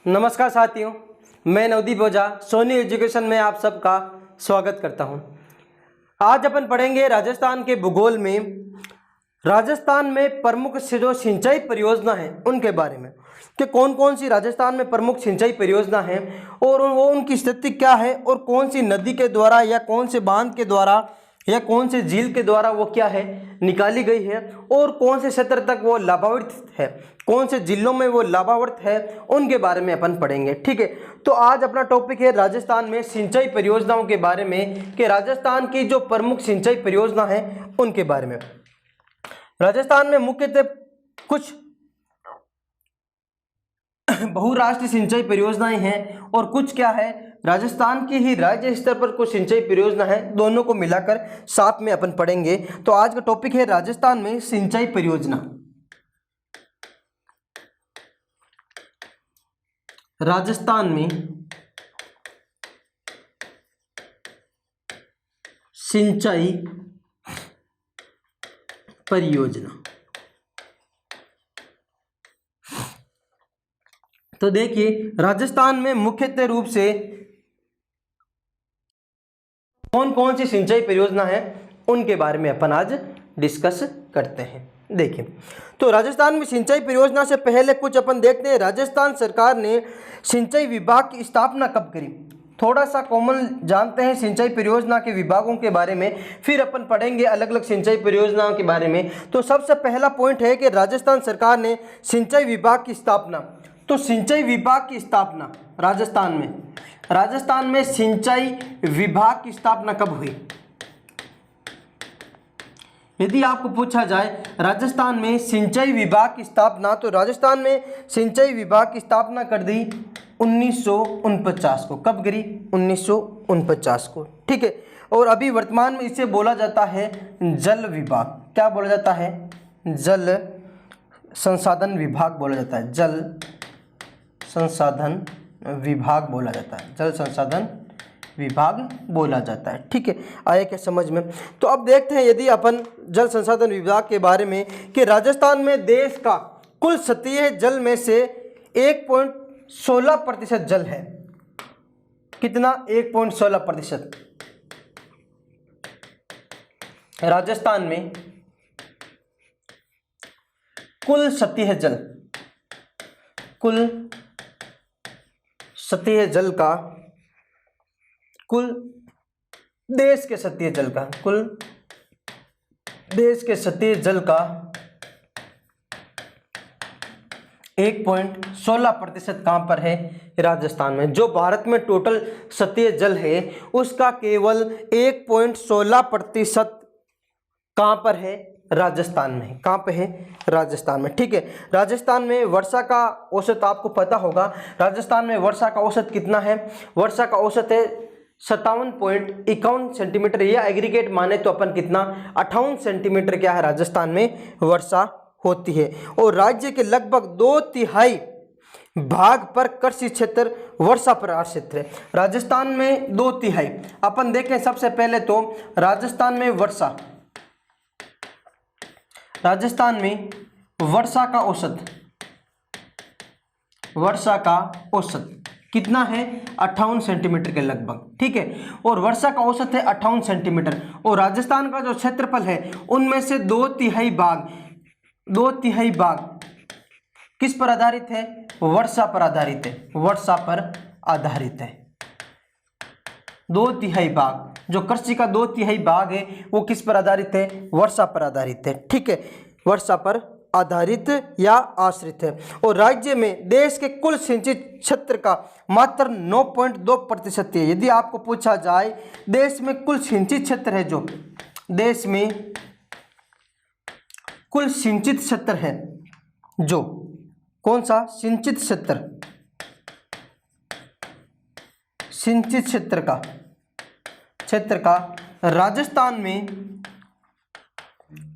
नमस्कार साथियों, मैं नवदीप ओझा सोनी एजुकेशन में आप सबका स्वागत करता हूं। आज अपन पढ़ेंगे राजस्थान के भूगोल में राजस्थान में प्रमुख जो सिंचाई परियोजना है उनके बारे में कि कौन कौन सी राजस्थान में प्रमुख सिंचाई परियोजना है और वो उनकी स्थिति क्या है और कौन सी नदी के द्वारा या कौन से बांध के द्वारा या कौन से झील के द्वारा वो क्या है निकाली गई है और कौन से क्षेत्र तक वो लाभान्वित है, कौन से जिलों में वो लाभान्वित है, उनके बारे में अपन पढ़ेंगे। ठीक है, तो आज अपना टॉपिक है राजस्थान में सिंचाई परियोजनाओं के बारे में कि राजस्थान की जो प्रमुख सिंचाई परियोजना है उनके बारे में। राजस्थान में मुख्यतः कुछ बहुराष्ट्रीय सिंचाई परियोजनाएं हैं और कुछ क्या है राजस्थान की ही राज्य स्तर पर कुछ सिंचाई परियोजना है, दोनों को मिलाकर साथ में अपन पढ़ेंगे। तो आज का टॉपिक है राजस्थान में सिंचाई परियोजना। राजस्थान में सिंचाई परियोजना। तो देखिए राजस्थान में मुख्यतः रूप से कौन कौन सी सिंचाई परियोजना है उनके बारे में अपन आज डिस्कस करते हैं। देखिए, तो राजस्थान में सिंचाई परियोजना से पहले कुछ अपन देखते हैं राजस्थान सरकार ने सिंचाई विभाग की स्थापना कब करी। थोड़ा सा कॉमन जानते हैं सिंचाई परियोजना के विभागों के बारे में, फिर अपन पढ़ेंगे अलग अलग सिंचाई परियोजनाओं के बारे में। तो सबसे पहला पॉइंट है कि राजस्थान सरकार ने सिंचाई विभाग की स्थापना। तो सिंचाई विभाग की स्थापना राजस्थान में सिंचाई विभाग की स्थापना कब हुई। यदि आपको पूछा जाए राजस्थान में सिंचाई विभाग की स्थापना, तो राजस्थान में सिंचाई विभाग की स्थापना कर दी 1949 को। कब करी? 1949 को। ठीक है, और अभी वर्तमान में इसे बोला जाता है जल विभाग। क्या बोला जाता है? जल संसाधन विभाग बोला जाता है। जल संसाधन विभाग बोला जाता है। जल संसाधन विभाग बोला जाता है। ठीक है, आया क्या समझ में? तो अब देखते हैं यदि अपन जल संसाधन विभाग के बारे में कि राजस्थान में देश का कुल सतही जल में से 1.16% जल है। कितना? 1.16%। राजस्थान में कुल सतही जल का कुल देश के सतही जल का 1.16% कहाँ पर है? राजस्थान में। जो भारत में टोटल सतही जल है उसका केवल 1.16% कहाँ पर है? राजस्थान में। कहाँ पे है? राजस्थान में। ठीक है, राजस्थान में वर्षा का औसत आपको पता होगा। राजस्थान में वर्षा का औसत कितना है? वर्षा का औसत है 57.51 सेंटीमीटर, या एग्रीगेट माने तो अपन कितना 58 सेंटीमीटर क्या है राजस्थान में वर्षा होती है। और राज्य के लगभग 2/3 भाग पर कृषि क्षेत्र वर्षा पर आश्रित है। राजस्थान में 2/3 अपन देखें। सबसे पहले तो राजस्थान में वर्षा का औसत कितना है? 58 सेंटीमीटर के लगभग। ठीक है, और वर्षा का औसत है 58 सेंटीमीटर। और राजस्थान का जो क्षेत्रफल है उनमें से 2/3 भाग किस पर आधारित है? वर्षा पर आधारित है। 2/3 भाग, जो कृषि का 2/3 भाग है वो किस पर आधारित है? वर्षा पर आधारित है। ठीक है, वर्षा पर आधारित या आश्रित है। और राज्य में देश के कुल सिंचित क्षेत्र का मात्र 9.2% है। यदि आपको पूछा जाए देश में कुल सिंचित क्षेत्र है, जो देश में कुल सिंचित क्षेत्र है, जो कौन सा सिंचित क्षेत्र का राजस्थान में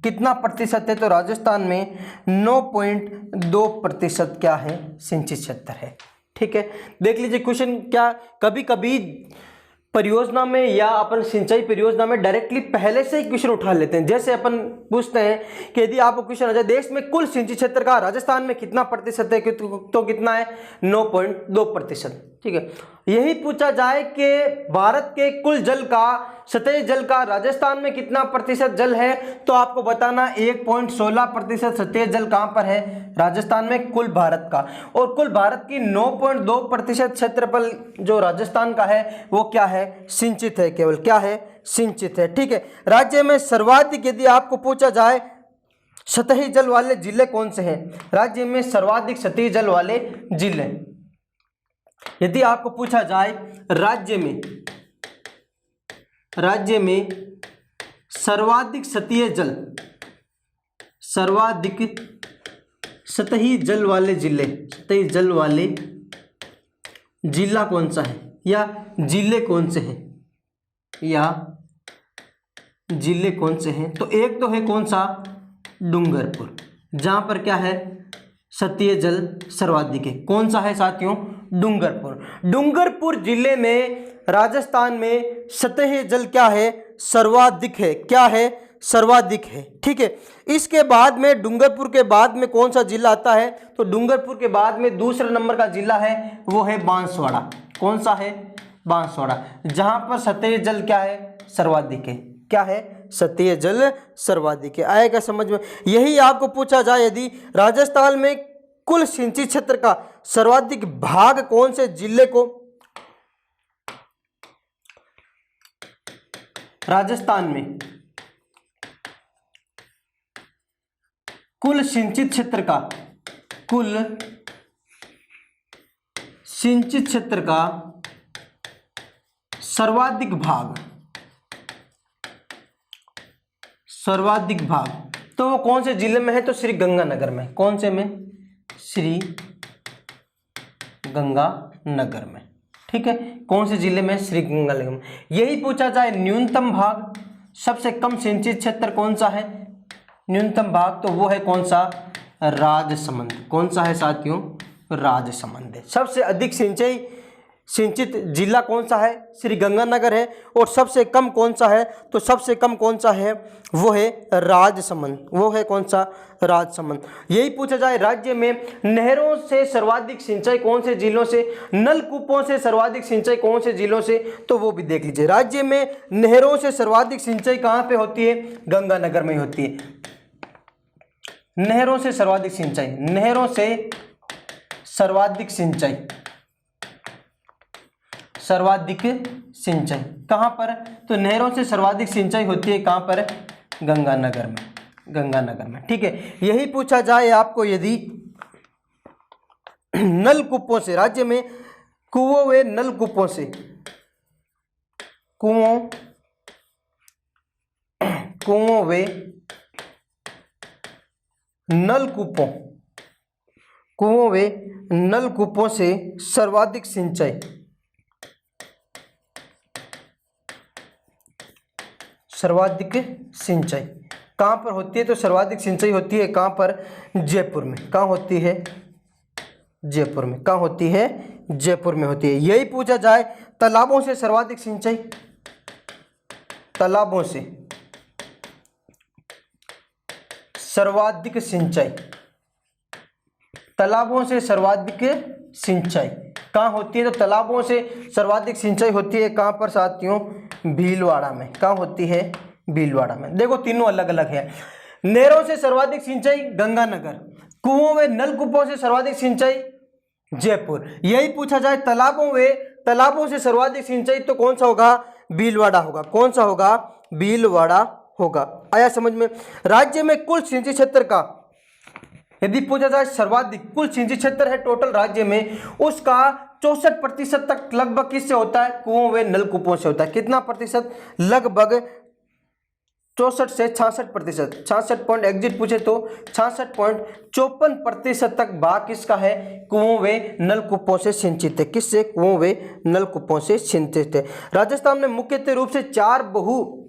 कितना प्रतिशत है? तो राजस्थान में 9.2% क्या है? सिंचित क्षेत्र है। ठीक है, देख लीजिए क्वेश्चन क्या कभी कभी परियोजना में या अपन सिंचाई परियोजना में डायरेक्टली पहले से ही क्वेश्चन उठा लेते हैं। जैसे अपन पूछते हैं कि यदि आपको क्वेश्चन आ जाए देश में कुल सिंचित क्षेत्र का राजस्थान में कितना प्रतिशत है, तो कितना है 9.2%। ठीक है। यही पूछा जाए कि भारत के कुल जल का, सतही जल का राजस्थान में कितना प्रतिशत जल है, तो आपको बताना 1.16% सतही जल कहां पर है, राजस्थान में, कुल भारत का। और कुल भारत की 9.2% क्षेत्रफल जो राजस्थान का है वो क्या है, सिंचित है, केवल क्या है, सिंचित है। ठीक है। राज्य में सर्वाधिक यदि आपको पूछा जाए सतही जल वाले जिले कौन से हैं, राज्य में सर्वाधिक सतही जल वाले जिले, यदि आपको पूछा जाए राज्य में सर्वाधिक सतही जल वाले जिले, सतही जल वाले जिला कौन सा है या जिले कौन से हैं, तो एक तो है कौन सा, डूंगरपुर, जहां पर क्या है, सतही जल सर्वाधिक है। कौन सा है साथियों, डूंगरपुर जिले में राजस्थान में सतही जल क्या है, सर्वाधिक है, क्या है, सर्वाधिक है। ठीक है। इसके बाद में डूंगरपुर के बाद में कौन सा जिला आता है, तो डूंगरपुर के बाद में दूसरे नंबर का जिला है वो है बांसवाड़ा। कौन सा है, बांसवाड़ा, जहां पर सतही जल क्या है, सर्वाधिक है, क्या है, सतही जल सर्वाधिक है। आएगा समझ में। यही आपको पूछा जाए यदि राजस्थान में कुल सिंचित क्षेत्र का सर्वाधिक भाग कौन से जिले को, राजस्थान में कुल सिंचित क्षेत्र का सर्वाधिक भाग, तो वो कौन से जिले में है, तो श्री गंगानगर में। कौन से में, श्री गंगानगर में। ठीक है। कौन से जिले में, श्री गंगानगर में। यही पूछा जाए न्यूनतम भाग, सबसे कम सिंचित क्षेत्र कौन सा है, न्यूनतम भाग, तो वो है कौन सा, राजसमंद। कौन सा है साथियों, राजसमंद है। सबसे अधिक सिंचित जिला कौन सा है, श्री गंगानगर है। और सबसे कम कौन सा है, तो सबसे कम कौन सा है, वो है राजसमंद, वो है कौन सा, राजसमंद। यही पूछा जाए राज्य में नहरों से सर्वाधिक सिंचाई कौन से जिलों से, नलकूपों से सर्वाधिक सिंचाई कौन से जिलों से, तो वो भी देख लीजिए। राज्य में नहरों से सर्वाधिक सिंचाई कहाँ पे होती है, गंगानगर में होती है। नहरों से सर्वाधिक सिंचाई कहाँ पर, तो नहरों से सर्वाधिक सिंचाई होती है कहाँ पर, गंगानगर में। ठीक है। यही पूछा जाए आपको यदि नलकूपों से, राज्य में कुओं व नलकूपों से, कुओं व नलकूपों से सर्वाधिक सिंचाई कहाँ पर होती है, तो सर्वाधिक सिंचाई होती है कहाँ पर, जयपुर में। कहाँ होती है, जयपुर में। कहाँ होती है, जयपुर में होती है। यही पूछा जाए तालाबों से सर्वाधिक सिंचाई, तालाबों से सर्वाधिक सिंचाई कहाँ होती है, तो तालाबों से सर्वाधिक सिंचाई होती है कहाँ पर साथियों, भीलवाड़ा में। कहाँ होती है, भीलवाड़ा में। देखो तीनों अलग अलग है। नहरों से सर्वाधिक सिंचाई गंगानगर, कुओं व नलकूपों से सर्वाधिक सिंचाई जयपुर। यही पूछा जाए तालाबों से सर्वाधिक सिंचाई, तो कौन सा होगा, भीलवाड़ा होगा। कौन सा होगा, भीलवाड़ा होगा। आया समझ में। राज्य में कुल सिंचित क्षेत्र का यदि पूछा जाए सर्वाधिक कुल सिंचित क्षेत्र है टोटल राज्य में, उसका 64% तक लगभग किससे होता है, कुओं व नलकूपों से होता है। कितना प्रतिशत, लगभग 64 से 66%, 66 पॉइंट एग्जिट पूछे तो 66.54% तक भाग किसका है, कुओं व नलकूपों से सिंचित है। किससे, कुओं व नलकूपों से सिंचित है। राजस्थान में मुख्यतः रूप से 4 बहु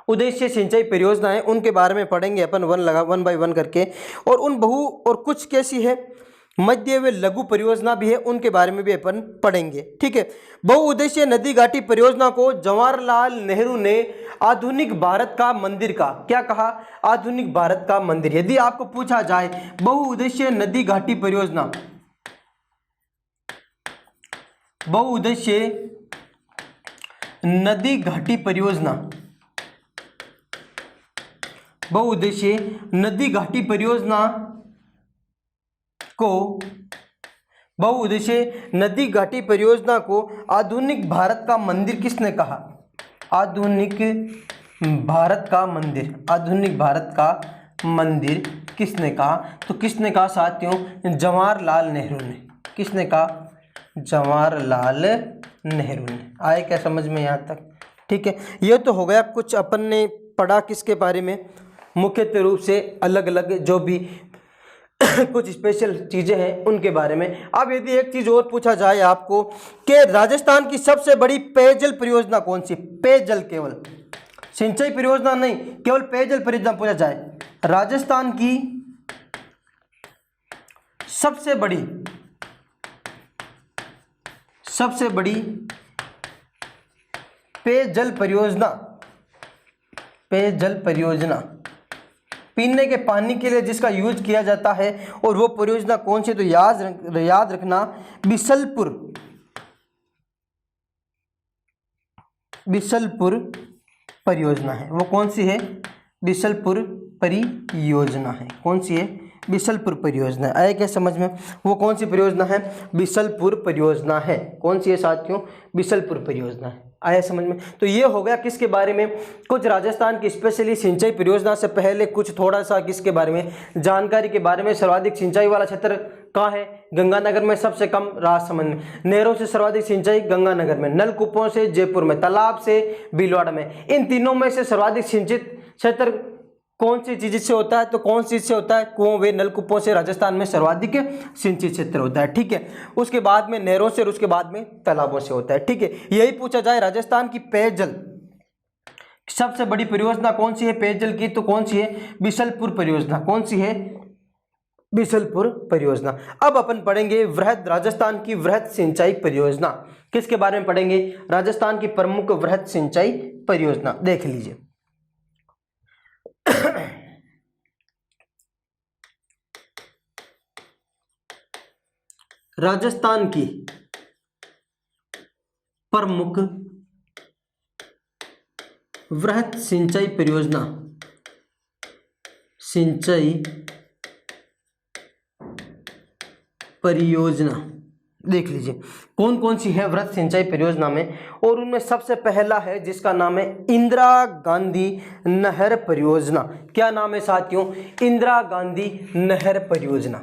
उद्देश्य सिंचाई परियोजनाएं, उनके बारे में पढ़ेंगे अपन वन बाय वन करके। और उन बहु और कुछ कैसी है, मध्य व लघु परियोजना भी है, उनके बारे में भी अपन पढ़ेंगे। ठीक है, बहुउद्देशीय नदी घाटी परियोजना को जवाहरलाल नेहरू ने आधुनिक भारत का मंदिर का क्या कहा? आधुनिक भारत का मंदिर। यदि आपको पूछा जाए बहुउद्देशीय नदी घाटी परियोजना, बहुउद्देशीय नदी घाटी परियोजना, बहुउद्देशीय नदी घाटी परियोजना को, बहुउद्देशीय नदी घाटी परियोजना को आधुनिक भारत का मंदिर किसने कहा? आधुनिक भारत का मंदिर, आधुनिक भारत का मंदिर किसने कहा? तो किसने कहा साथियों? जवाहरलाल नेहरू ने। किसने कहा? जवाहरलाल नेहरू ने। आए क्या समझ में यहाँ तक? ठीक है, ये तो हो गया कुछ अपन ने पढ़ा किसके बारे में, मुख्यतः रूप से अलग अलग जो भी कुछ स्पेशल चीज़ें हैं उनके बारे में। अब यदि एक चीज़ और पूछा जाए आपको कि राजस्थान की सबसे बड़ी पेयजल परियोजना कौन सी? पेयजल, केवल सिंचाई परियोजना नहीं, केवल पेयजल परियोजना पूछा जाए, राजस्थान की सबसे बड़ी पेयजल परियोजना, पेयजल परियोजना पीने के पानी के लिए जिसका यूज किया जाता है, और वो परियोजना कौन सी? तो याद रखना बिसलपुर परियोजना है। वो कौन सी है? बिसलपुर परियोजना है। कौन सी है? बिसलपुर परियोजना। आए क्या समझ में? वो कौन सी परियोजना है? बिसलपुर परियोजना है। कौन सी है साथियों? बिसलपुर परियोजना है। आया समझ में? तो ये हो गया किसके बारे में, कुछ राजस्थान की स्पेशली सिंचाई परियोजना से पहले कुछ थोड़ा सा किसके बारे में जानकारी के बारे में। सर्वाधिक सिंचाई वाला क्षेत्र कहाँ है? गंगानगर में। सबसे कम राजसमंद में। नहरों से सर्वाधिक सिंचाई गंगानगर में, नलकूपों से जयपुर में, तालाब से भीलवाड़ा में। इन तीनों में से सर्वाधिक सिंचित क्षेत्र कौन सी चीज से होता है? तो कौन सी से होता है? कुओं व नलकूपों से राजस्थान में सर्वाधिक सिंचित क्षेत्र होता है। ठीक है, उसके बाद में नहरों से और उसके बाद में तालाबों से होता है। ठीक है, यही पूछा जाए राजस्थान की पेयजल सबसे बड़ी परियोजना कौन सी है पेयजल की? तो कौन सी है? बिसलपुर परियोजना। कौन सी है? बिसलपुर परियोजना। अब अपन पढ़ेंगे वृहद, राजस्थान की वृहद सिंचाई परियोजना। किसके बारे में पढ़ेंगे? राजस्थान की प्रमुख वृहद सिंचाई परियोजना। देख लीजिए, राजस्थान की प्रमुख वृहद सिंचाई परियोजना, देख लीजिए कौन कौन सी है वृहद सिंचाई परियोजना में। और उनमें सबसे पहला है जिसका नाम है इंदिरा गांधी नहर परियोजना। क्या नाम है साथियों? इंदिरा गांधी नहर परियोजना।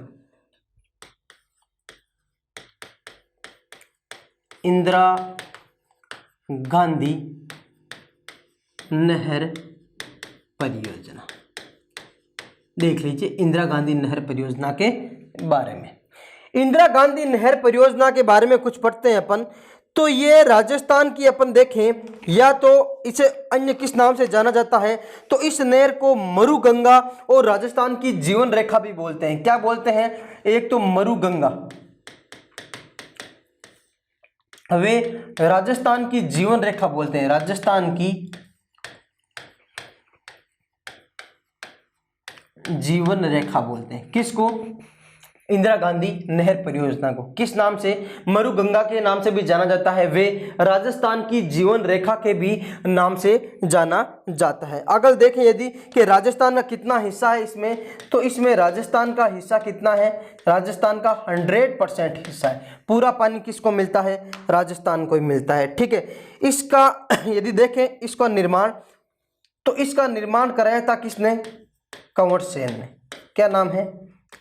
इंदिरा गांधी नहर परियोजना। देख लीजिए इंदिरा गांधी नहर परियोजना के बारे में। इंदिरा गांधी नहर परियोजना के बारे में कुछ पढ़ते हैं अपन। तो ये राजस्थान की अपन देखें, या तो इसे अन्य किस नाम से जाना जाता है? तो इस नहर को मरुगंगा और राजस्थान की जीवन रेखा भी बोलते हैं। क्या बोलते हैं? एक तो मरुगंगा, वे राजस्थान की जीवन रेखा बोलते हैं। राजस्थान की जीवन रेखा बोलते हैं किसको? इंदिरा गांधी नहर परियोजना को। किस नाम से? मरुगंगा के नाम से भी जाना जाता है। वे राजस्थान की जीवन रेखा के भी नाम से जाना जाता है। अगर देखें यदि कि राजस्थान का कितना हिस्सा है इसमें, तो इसमें राजस्थान का हिस्सा कितना है? राजस्थान का 100% हिस्सा है। पूरा पानी किसको मिलता है? राजस्थान को ही मिलता है। ठीक है, इसका यदि देखें इसका निर्माण, तो इसका निर्माण कराया था किसने? कंवर सेन ने। क्या नाम है?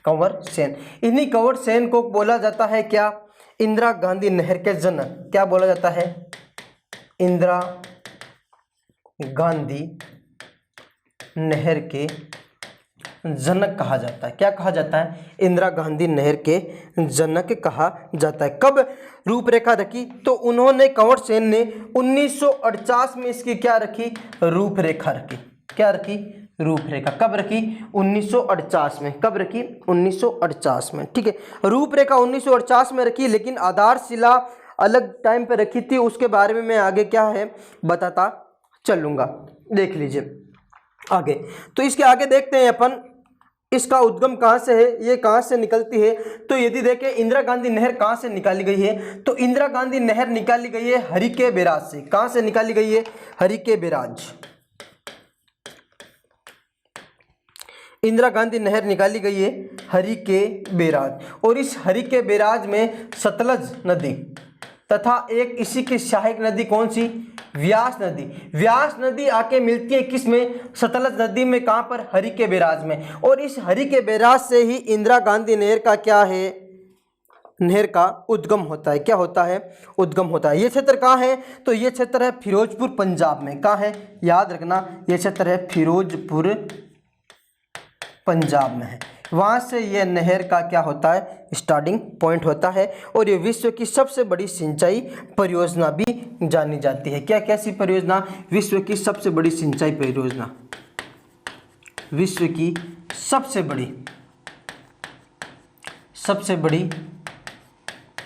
कंवर सेन। इन्हीं कंवर सेन को बोला जाता है क्या? इंदिरा गांधी नहर के जनक। क्या बोला जाता है? इंदिरा गांधी नहर के जनक कहा जाता है। क्या कहा जाता है? इंदिरा गांधी नहर के जनक कहा जाता है। कब रूपरेखा रखी? तो उन्होंने, कंवर सेन ने 1948 में इसकी क्या रखी? रूपरेखा रखी। क्या रखी? रूपरेखा कब रखी? 1948 में। कब रखी? 1948 में। ठीक है, रूपरेखा 1948 में रखी, लेकिन आधारशिला अलग टाइम पे रखी थी, उसके बारे में मैं आगे क्या है बताता चलूँगा। देख लीजिए आगे। तो इसके आगे देखते हैं अपन, इसका उद्गम कहाँ से है, ये कहाँ से निकलती है। तो यदि देखें इंदिरा गांधी नहर कहाँ से निकाली गई है, तो इंदिरा गांधी नहर निकाली गई है हरिके बैराज से। कहाँ से निकाली गई है? हरिके बैराज। इंदिरा गांधी नहर निकाली गई है हरिके बैराज, और इस हरिके बैराज में सतलज नदी तथा एक इसी की सहायक नदी कौन सी? व्यास नदी। व्यास नदी आके मिलती है किस में? सतलज नदी में। कहाँ पर? हरिके बैराज में। और इस हरिके बैराज से ही इंदिरा गांधी नहर का क्या है? नहर का उद्गम होता है। क्या होता है? उद्गम होता है। ये क्षेत्र कहाँ है? तो ये क्षेत्र है फिरोजपुर पंजाब में। कहाँ है? याद रखना, ये क्षेत्र है फिरोजपुर पंजाब में है। वहाँ से यह नहर का क्या होता है? स्टार्टिंग पॉइंट होता है। और ये विश्व की सबसे बड़ी सिंचाई परियोजना भी जानी जाती है। क्या कैसी परियोजना? विश्व की सबसे बड़ी सिंचाई परियोजना। विश्व की सबसे बड़ी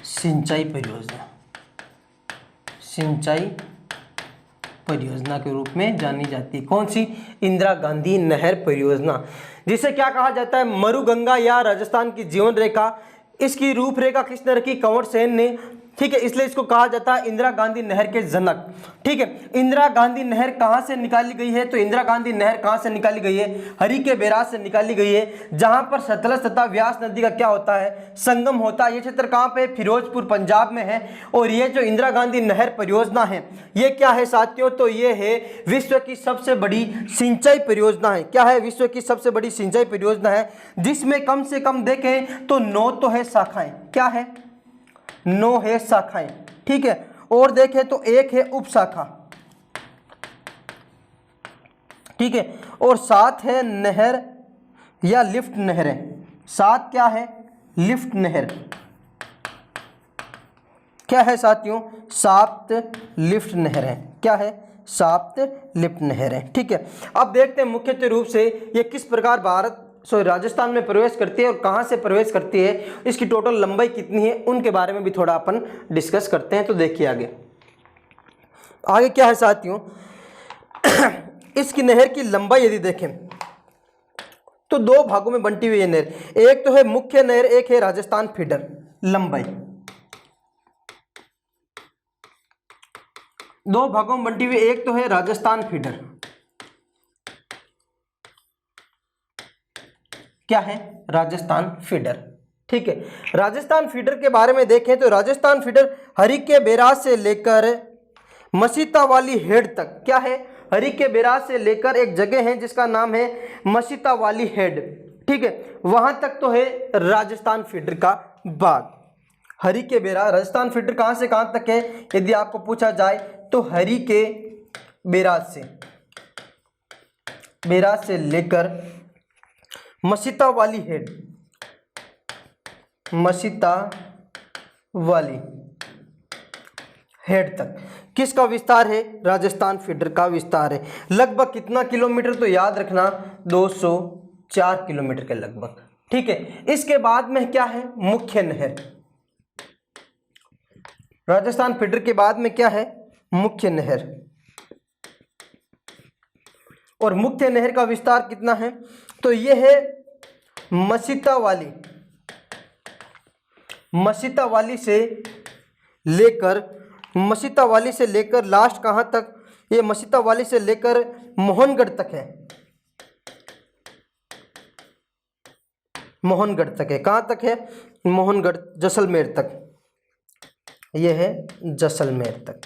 सिंचाई परियोजना, सिंचाई परियोजना के रूप में जानी जाती है। कौन सी? इंदिरा गांधी नहर परियोजना, जिसे क्या कहा जाता है? मरुगंगा या राजस्थान की जीवन रेखा। इसकी रूपरेखा किसने रखी? कंवर सेन ने। ठीक है, इसलिए इसको कहा जाता है इंदिरा गांधी नहर के जनक। ठीक है, इंदिरा गांधी नहर कहाँ से निकाली गई है? तो इंदिरा गांधी नहर कहाँ से निकाली गई है? हरिके बैराज से निकाली गई है, जहां पर सतलज तथा व्यास नदी का क्या होता है? संगम होता है। ये क्षेत्र कहाँ पे? फिरोजपुर पंजाब में है। और ये जो इंदिरा गांधी नहर परियोजना है, ये क्या है साथियों? तो ये है विश्व की सबसे बड़ी सिंचाई परियोजना है। क्या है? विश्व की सबसे बड़ी सिंचाई परियोजना है, जिसमें कम से कम देखें तो 9 तो है शाखाएं। क्या है? 9 है शाखाएं। ठीक है, और देखें तो 1 है उप शाखा। ठीक है, और 7 है नहर या लिफ्ट नहरें। 7 क्या है? लिफ्ट नहर। क्या है साथियों? 7 लिफ्ट नहरें। क्या है? 7 लिफ्ट नहरें। ठीक है, अब देखते हैं मुख्यतः रूप से ये किस प्रकार राजस्थान में प्रवेश करती है और कहाँ से प्रवेश करती है, इसकी टोटल लंबाई कितनी है, उनके बारे में भी थोड़ा अपन डिस्कस करते हैं। तो देखिए आगे क्या है साथियों। इसकी नहर की लंबाई यदि देखें तो 2 भागों में बंटी हुई है नहर। एक तो है मुख्य नहर, एक है राजस्थान फीडर। लंबाई 2 भागों में बंटी हुई, एक तो है राजस्थान फीडर। क्या है? राजस्थान फीडर। ठीक है, राजस्थान फीडर के बारे में देखें तो राजस्थान फीडर हरिके बैराज से लेकर मसीता वाली हेड तक। क्या है? हरिके बैराज से लेकर एक जगह है जिसका नाम है मसीता वाली हेड। ठीक है, वहां तक तो है राजस्थान फीडर का भाग। हरिके बैराज, राजस्थान फीडर कहां से कहां तक है यदि आपको पूछा जाए तो हरिके बैराज से लेकर मसीता वाली हेड, मसीता वाली हेड तक किसका विस्तार है? राजस्थान फीडर का विस्तार है। लगभग कितना किलोमीटर? तो याद रखना 204 किलोमीटर के लगभग। ठीक है, इसके बाद में क्या है? मुख्य नहर। राजस्थान फीडर के बाद में क्या है? मुख्य नहर। और मुख्य नहर का विस्तार कितना है? तो यह है मसीता वाली से लेकर लास्ट कहां तक? ये मसीता वाली से लेकर मोहनगढ़ तक है। मोहनगढ़ तक है। कहां तक है? मोहनगढ़, जैसलमेर तक। यह है जैसलमेर तक।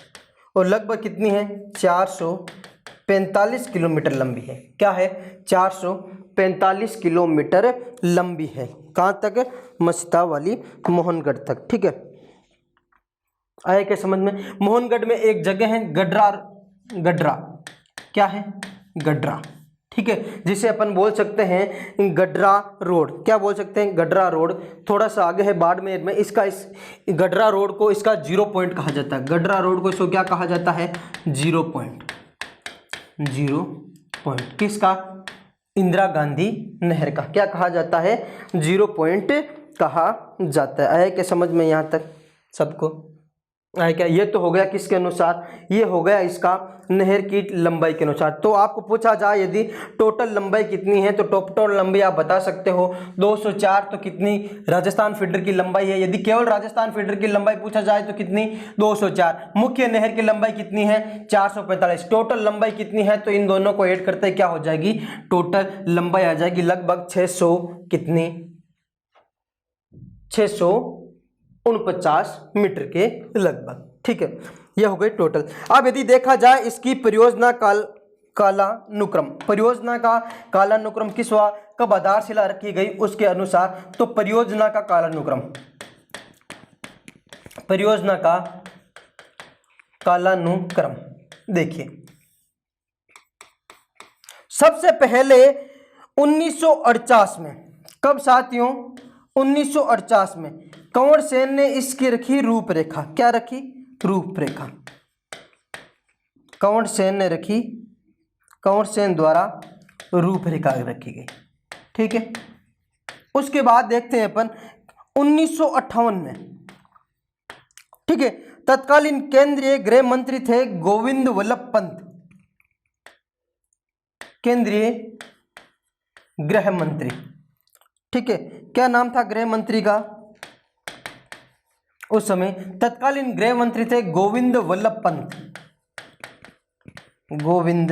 और लगभग कितनी है? 445 किलोमीटर लंबी है। क्या है? 445 किलोमीटर लंबी है। कहाँ तक? मसीता वाली, मोहनगढ़ तक। ठीक है, आया क्या समझ में? मोहनगढ़ में एक जगह है गडरा। क्या है? गडरा। ठीक है, जिसे अपन बोल सकते हैं गडरा रोड। क्या बोल सकते हैं? गडरा रोड। थोड़ा सा आगे है बाड़मेर में, इस गडरा रोड को इसका 0 पॉइंट कहा जाता है। गडरा रोड को इसको क्या कहा जाता है? 0 पॉइंट। 0 पॉइंट किसका? इंदिरा गांधी नहर का क्या कहा जाता है, 0 पॉइंट कहा जाता है। आया क्या समझ में यहाँ तक सबको? आया क्या? ये तो हो गया किसके अनुसार, ये हो गया इसका नहर की लंबाई के अनुसार। तो आपको पूछा जाए यदि टोटल लंबाई कितनी है, तो टोटल लंबाई आप बता सकते हो 204। तो कितनी राजस्थान फीडर की लंबाई है, यदि केवल राजस्थान फीडर की लंबाई पूछा जाए तो कितनी, 204। मुख्य नहर की लंबाई कितनी है, 445। टोटल लंबाई कितनी है, तो इन दोनों को ऐड करते क्या हो जाएगी, टोटल लंबाई आ जाएगी लगभग 600 कितनी, 649 मीटर के लगभग। ठीक है, यह हो गई टोटल। अब यदि देखा जाए इसकी परियोजना कालानुक्रम, परियोजना का कालानुक्रम किस वा कब आधारशिला रखी गई उसके अनुसार, तो परियोजना का कालानुक्रम, परियोजना का कालानुक्रम देखिए, सबसे पहले 1948 में, कब साथियों, 1948 में कंवर सेन ने इसकी रखी रूपरेखा, क्या रखी, रूपरेखा। कंवर सेन ने रखी, कंवर सेन द्वारा रूपरेखा रखी गई। ठीक है, उसके बाद देखते हैं अपन 1958 में। ठीक है, तत्कालीन केंद्रीय गृह मंत्री थे गोविंद वल्लभ पंत, केंद्रीय गृह मंत्री। ठीक है, क्या नाम था गृह मंत्री का उस समय, तत्कालीन गृह मंत्री थे गोविंद वल्लभ पंत, गोविंद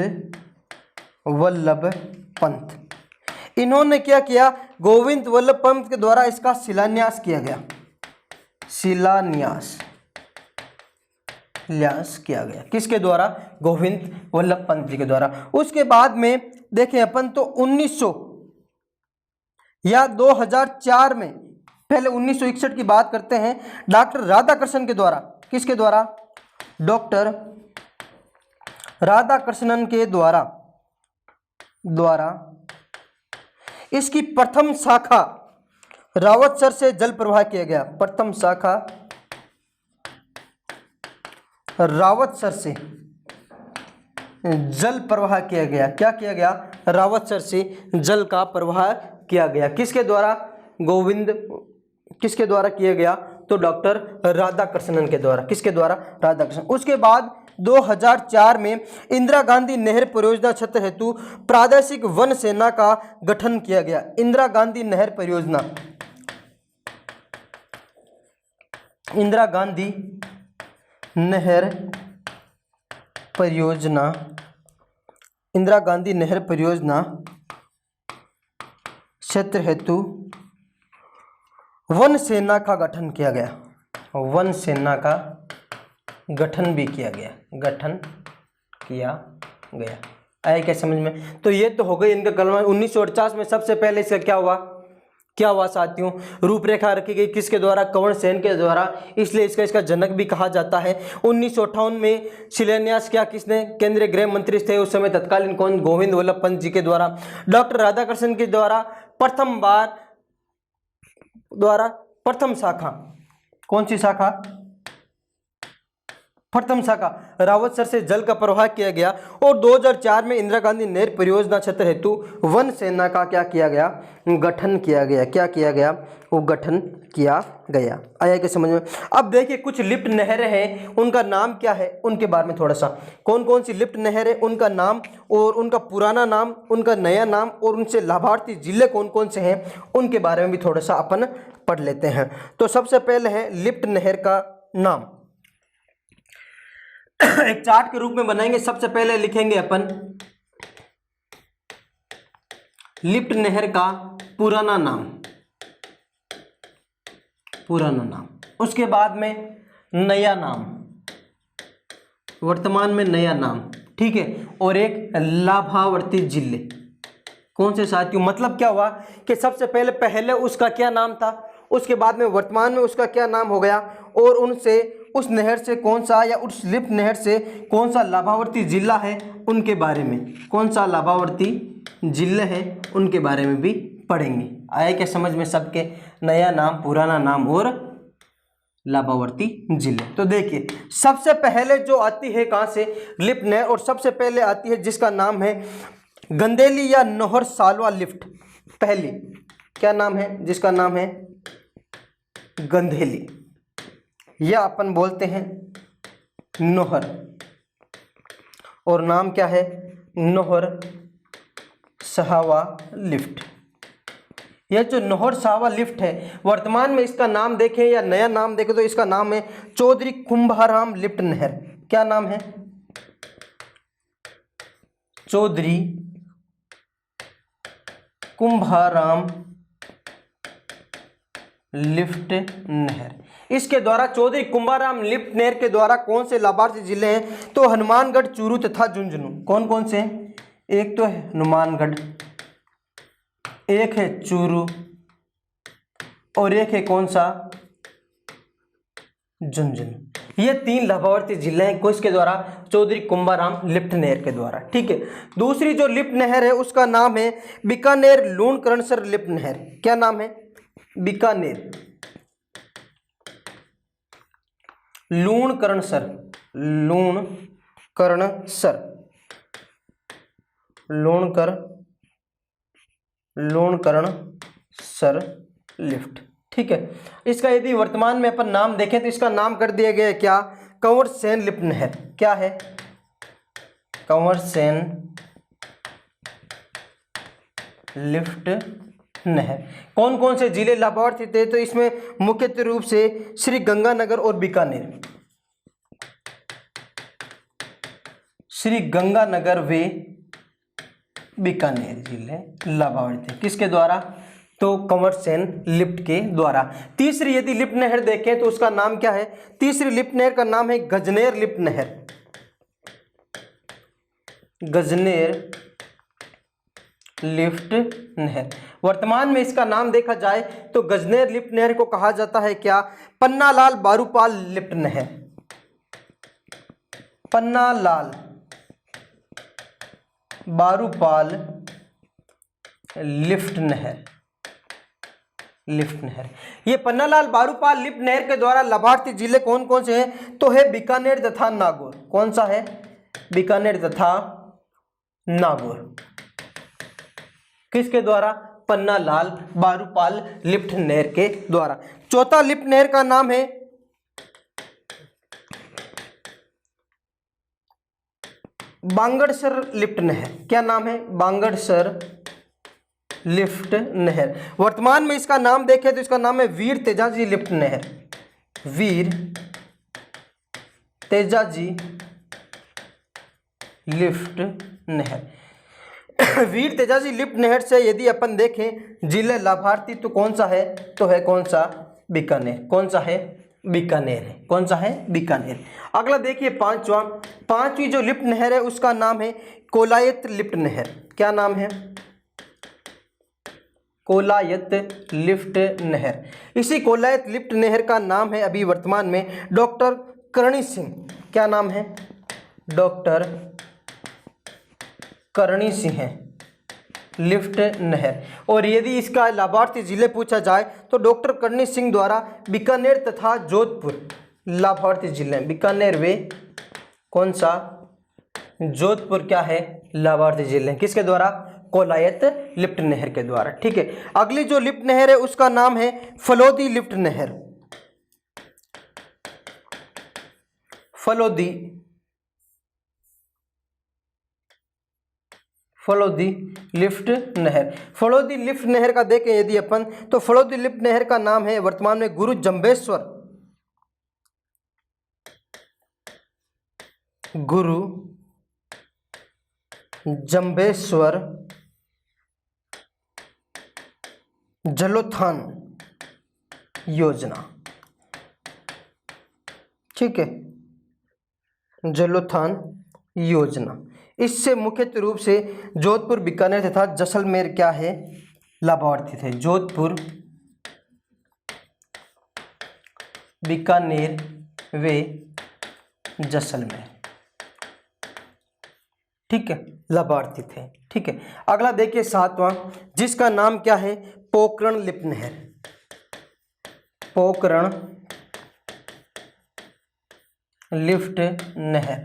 वल्लभ पंत। इन्होंने क्या किया, गोविंद वल्लभ पंत के द्वारा इसका शिलान्यास किया गया, शिलान्यास किया गया, किसके द्वारा, गोविंद वल्लभ पंत जी के द्वारा। उसके बाद में देखें अपन तो 1900 या 2004 में, पहले 1961 की बात करते हैं, डॉक्टर राधाकृष्णन के द्वारा, किसके द्वारा, डॉक्टर राधाकृष्णन के द्वारा इसकी प्रथम शाखा रावतसर से जल प्रवाह किया गया, प्रथम शाखा रावतसर से जल प्रवाह किया गया, क्या किया गया, रावतसर से जल का प्रवाह किया गया, किसके द्वारा, गोविंद, किसके द्वारा किया गया, तो डॉक्टर राधाकृष्णन के द्वारा, किसके द्वारा, राधाकृष्णन। उसके बाद 2004 में इंदिरा गांधी नहर परियोजना क्षेत्र हेतु प्रादेशिक वन सेना का गठन किया गया, इंदिरा गांधी नहर परियोजना, इंदिरा गांधी नहर परियोजना, इंदिरा गांधी नहर परियोजना क्षेत्र हेतु वन सेना का गठन किया गया, वन सेना का गठन भी किया गया, गठन किया गया। आया क्या समझ में? तो ये तो हो गई इनका कलम। 1948 में सबसे पहले इसका क्या हुआ साथियों, रूपरेखा रखी गई, किसके द्वारा, कंवर सेन के द्वारा, इसलिए इसका जनक भी कहा जाता है। 1958 में शिलान्यास किया किसने, केंद्रीय गृह मंत्री थे उस समय तत्कालीन कौन, गोविंद वल्लभ पंत जी के द्वारा। डॉक्टर राधाकृष्णन के द्वारा प्रथम शाखा, कौन सी शाखा, प्रथम शाखा रावतसर से जल का प्रवाह किया गया। और 2004 में इंदिरा गांधी नहर परियोजना क्षेत्र हेतु वन सेना का क्या किया गया, गठन किया गया, क्या किया गया, वो गठन किया गया। आया क्या समझ में? अब देखिए कुछ लिफ्ट नहरें हैं, उनका नाम क्या है, उनके बारे में थोड़ा सा, कौन कौन सी लिफ्ट नहर है, उनका नाम और उनका पुराना नाम, उनका नया नाम और उनसे लाभार्थी जिले कौन कौन से हैं, उनके बारे में भी थोड़ा सा अपन पढ़ लेते हैं। तो सबसे पहले है लिफ्ट नहर का नाम, एक चार्ट के रूप में बनाएंगे। सबसे पहले लिखेंगे अपन लिफ्ट नहर का पुराना नाम, उसके बाद में नया नाम, वर्तमान में नया नाम, ठीक है, और एक लाभार्थी जिले। कौन से साथियों, मतलब क्या हुआ कि सबसे पहले उसका क्या नाम था, उसके बाद में वर्तमान में उसका क्या नाम हो गया, और उनसे उस नहर से कौन सा, या उस लिफ्ट नहर से कौन सा लाभार्थी जिला है उनके बारे में, कौन सा लाभार्थी जिले है उनके बारे में भी पढ़ेंगे। आया क्या समझ में सबके, नया नाम, पुराना नाम और लाभार्थी जिले। तो देखिए सबसे पहले जो आती है कहाँ से, लिफ्ट नहर, और सबसे पहले आती है जिसका नाम है गंदेली या नौहर सालवा लिफ्ट पहली, क्या नाम है जिसका नाम है गंदेली, या अपन बोलते हैं नौहर, और नाम क्या है नौहर सहावा लिफ्ट। यह जो नौहर सहावा लिफ्ट है, वर्तमान में इसका नाम देखें या नया नाम देखें तो इसका नाम है चौधरी कुंभाराम लिफ्ट नहर। क्या नाम है? चौधरी कुंभाराम लिफ्ट नहर। इसके द्वारा चौधरी कुंभाराम लिफ्ट नहर के द्वारा कौन से लाभार्थी जिले हैं? तो हनुमानगढ़, चूरू तथा झुंझुनू। कौन कौन से हैं? एक तो है हनुमानगढ़, एक है चूरू और एक है कौन सा झुंझुनू। ये 3 लाभार्थी जिले हैं किसके द्वारा? चौधरी कुंभाराम लिफ्ट नहर के द्वारा। ठीक है। दूसरी जो लिफ्ट नहर है उसका नाम है बीकानेर लूणकरणसर लिफ्ट नहर। क्या नाम है? बीकानेर लूणकरणसर, लूणकरणसर, लूणकरणसर लिफ्ट। ठीक है। इसका यदि वर्तमान में अपन नाम देखें तो इसका नाम कर दिया गया है क्या? कंवर सेन लिफ्ट नहर। क्या है? कंवर सेन लिफ्ट नहर। कौन कौन से जिले लाभार्थी थे? तो इसमें मुख्य रूप से श्री गंगानगर और बीकानेर, श्री गंगानगर वे बीकानेर जिले लाभार्थी किसके द्वारा? तो कंवर सेन लिफ्ट के द्वारा। तीसरी यदि लिफ्ट नहर देखें तो उसका नाम क्या है? तीसरी लिफ्ट नहर का नाम है गजनेर लिफ्ट नहर। गजनेर लिफ्ट नहर। वर्तमान में इसका नाम देखा जाए तो गजनेर लिफ्ट नहर को कहा जाता है क्या? पन्नालाल बारूपाल लिफ्ट नहर। पन्नालाल बारूपाल लिफ्ट नहर, लिफ्ट नहर। ये पन्नालाल बारूपाल लिफ्ट नहर के द्वारा लाभार्थी जिले कौन कौन से हैं? तो है बीकानेर तथा नागौर। कौन सा है? बीकानेर तथा नागौर। किसके द्वारा? पन्नालाल बारूपाल लिफ्ट नहर के द्वारा। चौथा लिफ्ट नहर का नाम है बांगड़सर लिफ्ट नहर। क्या नाम है? बांगड़सर लिफ्ट नहर। वर्तमान में इसका नाम देखें तो इसका नाम है वीर तेजाजी लिफ्ट नहर। वीर तेजाजी लिफ्ट नहर। वीर तेजाजी लिफ्ट नहर से यदि अपन देखें जिले लाभार्थी तो कौन सा है? तो है कौन सा? बीकानेर। कौन सा है? बीकानेर है। कौन सा है? बीकानेर। अगला देखिए पांचवी जो लिफ्ट नहर है उसका नाम है कोलायत लिफ्ट नहर। क्या नाम है? कोलायत लिफ्ट नहर। इसी कोलायत लिफ्ट नहर का नाम है अभी वर्तमान में डॉक्टर करणी सिंह। क्या नाम है? डॉक्टर करणी सिंह लिफ्ट नहर। और यदि इसका लाभार्थी जिले पूछा जाए तो डॉक्टर करणी सिंह द्वारा बीकानेर तथा जोधपुर लाभार्थी जिले। बीकानेर वे कौन सा? जोधपुर क्या है? लाभार्थी जिले। किसके द्वारा? कोलायत लिफ्ट नहर के द्वारा। ठीक है। अगली जो लिफ्ट नहर है उसका नाम है फलोदी लिफ्ट नहर। फलोदी लिफ्ट नहर। फलोदी लिफ्ट नहर का देखें यदि अपन तो फलोदी लिफ्ट नहर का नाम है वर्तमान में गुरु जंबेश्वर जलोत्थान योजना। ठीक है। जलोत्थान योजना। इससे मुख्य रूप से जोधपुर, बीकानेर तथा जैसलमेर क्या है? लाभार्थी थे। जोधपुर, बीकानेर वे जैसलमेर। ठीक है, लाभार्थी थे। ठीक है। अगला देखिए 7वां जिसका नाम क्या है? पोकरण लिफ्ट नहर। पोकरण लिफ्ट नहर।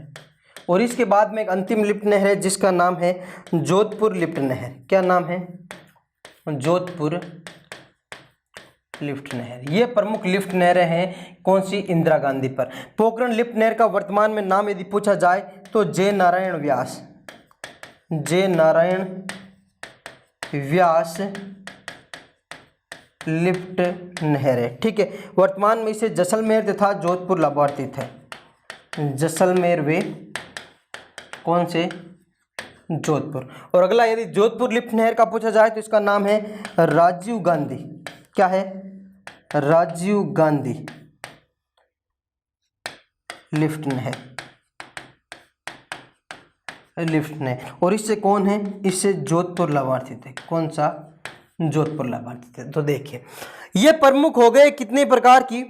और इसके बाद में एक अंतिम लिफ्ट नहर है जिसका नाम है जोधपुर लिफ्ट नहर। क्या नाम है? जोधपुर लिफ्ट नहर। ये प्रमुख लिफ्ट नहरें हैं कौन सी? इंदिरा गांधी पर। पोखरण लिफ्ट नहर का वर्तमान में नाम यदि पूछा जाए तो जय नारायण व्यास, जय नारायण व्यास लिफ्ट नहर है। ठीक है, वर्तमान में इसे जैसलमेर तथा जोधपुर लाभार्थी थे। जैसलमेर वे कौन से? जोधपुर। और अगला यदि जोधपुर लिफ्ट नहर का पूछा जाए तो इसका नाम है राजीव गांधी। क्या है? राजीव गांधी लिफ्ट नहर, लिफ्ट नहर। और इससे कौन है? इससे जोधपुर लाभार्थी थे। कौन सा? जोधपुर लाभार्थी थे। तो देखिए ये प्रमुख हो गए कितने प्रकार की?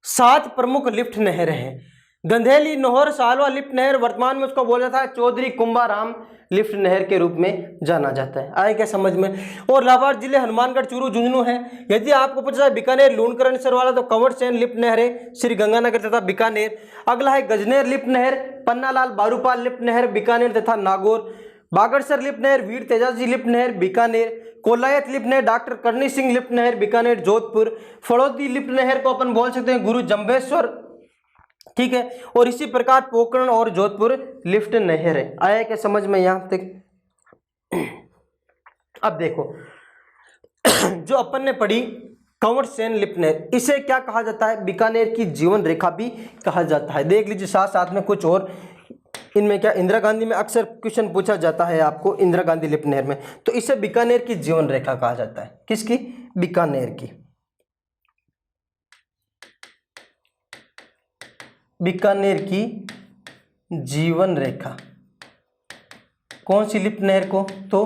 7 प्रमुख लिफ्ट नहरें हैं। गंधेली, नौहर, सालवा लिफ्ट नहर वर्तमान में उसको बोला जाता है चौधरी कुंभाराम लिफ्ट नहर के रूप में जाना जाता है। आए क्या समझ में? और लाभार्थी जिले हनुमानगढ़, चूरू, झुंझुनू है। यदि आपको पूछा जाए बीकानेर, लूणकरण सरवाला तो कंवर सेन लिफ्ट नहर है श्री गंगानगर तथा बीकानेर। अगला है गजनेर लिफ्ट नहर, पन्नालाल बारूपाल लिफ्ट नहर बीकानेर तथा नागौर। बागड़सर लिफ्ट नहर, वीर तेजाजी लिफ्ट नहर बीकानेर। कोलायत लिफ्ट नहर, डॉक्टर करणी सिंह लिफ्ट नहर बीकानेर जोधपुर। फड़ौदी लिफ्ट नहर को अपन बोल सकते हैं गुरु जम्बेश्वर। ठीक है, और इसी प्रकार पोखरण और जोधपुर लिफ्ट नहर है। आया क्या समझ में यहां तक? अब देखो जो अपन ने पढ़ी कंवर सेन लिफ्ट नहर, इसे क्या कहा जाता है? बीकानेर की जीवन रेखा भी कहा जाता है। देख लीजिए साथ साथ में कुछ और इनमें क्या, इंदिरा गांधी में अक्सर क्वेश्चन पूछा जाता है आपको इंदिरा गांधी लिफ्ट नहर में, तो इसे बीकानेर की जीवन रेखा कहा जाता है। किसकी? बीकानेर की। बीकानेर की जीवन रेखा कौन सी लिफ्ट नहर को? तो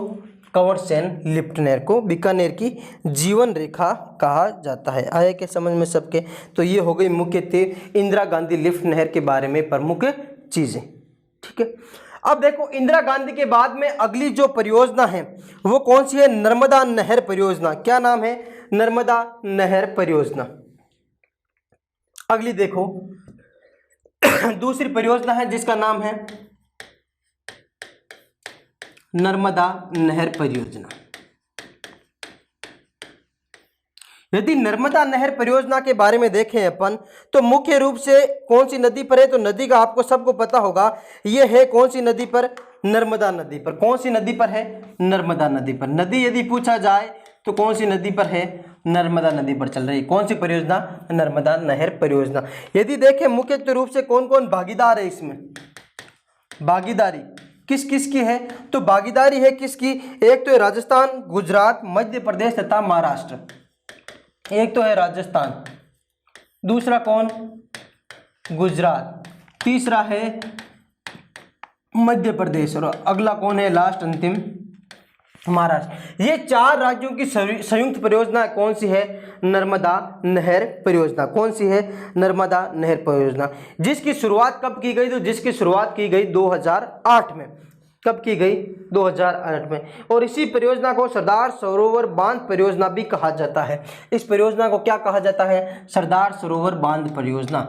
कंवर सेन लिफ्ट नहर को बीकानेर की जीवन रेखा कहा जाता है। आया क्या समझ में सबके? तो ये हो गई मुख्यतः इंदिरा गांधी लिफ्ट नहर के बारे में प्रमुख चीजें। ठीक है, अब देखो इंदिरा गांधी के बाद में अगली जो परियोजना है वो कौन सी है? नर्मदा नहर परियोजना। क्या नाम है? नर्मदा नहर परियोजना। अगली देखो दूसरी परियोजना है जिसका नाम है नर्मदा नहर परियोजना। यदि नर्मदा नहर परियोजना के बारे में देखें अपन तो मुख्य रूप से कौन सी नदी पर है? तो नदी का आपको सबको पता होगा, ये है कौन सी नदी पर? नर्मदा नदी पर। कौन सी नदी पर है? नर्मदा नदी पर। नदी यदि पूछा जाए तो कौन सी नदी पर है? नर्मदा नदी पर चल रही है। कौन सी परियोजना? नर्मदा नहर परियोजना। यदि देखें मुख्य रूप से कौन कौन भागीदार है इसमें? भागीदारी किस किस की है? तो भागीदारी है किसकी? एक तो है राजस्थान, गुजरात, मध्य प्रदेश तथा महाराष्ट्र। एक तो है राजस्थान, दूसरा कौन? गुजरात, तीसरा है मध्य प्रदेश और अगला कौन है? लास्ट अंतिम महाराष्ट्र। ये 4 राज्यों की संयुक्त परियोजना कौन सी है? नर्मदा नहर परियोजना। कौन सी है? नर्मदा नहर परियोजना, जिसकी शुरुआत कब की गई? तो जिसकी शुरुआत की गई 2008 में। कब की गई? 2008 में। और इसी परियोजना को सरदार सरोवर बांध परियोजना भी कहा जाता है। इस परियोजना को क्या कहा जाता है? सरदार सरोवर बांध परियोजना।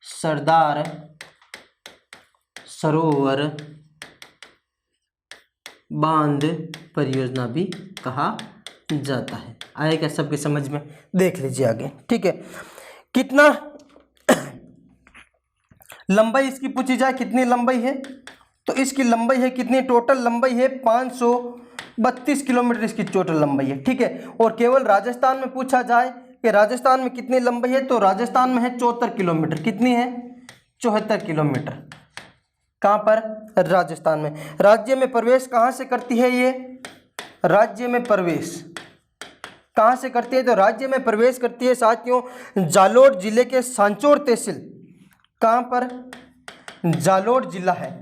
सरदार सरोवर बांध परियोजना भी कहा जाता है। आए क्या सबके समझ में? देख लीजिए आगे। ठीक है, कितना लंबाई इसकी पूछी जाए, कितनी लंबाई है? तो इसकी लंबाई है कितनी? टोटल लंबाई है 532 किलोमीटर इसकी टोटल लंबाई है। ठीक है, और केवल राजस्थान में पूछा जाए कि राजस्थान में कितनी लंबाई है, तो राजस्थान में है 74 किलोमीटर। कितनी है? 74 किलोमीटर। कहाँ पर? राजस्थान में। राज्य में प्रवेश कहाँ से करती है ये? राज्य में प्रवेश कहाँ से करती है? तो राज्य में प्रवेश करती है साथियों जालोर जिले के सांचौर तहसील। कहाँ पर? जालोर जिला है।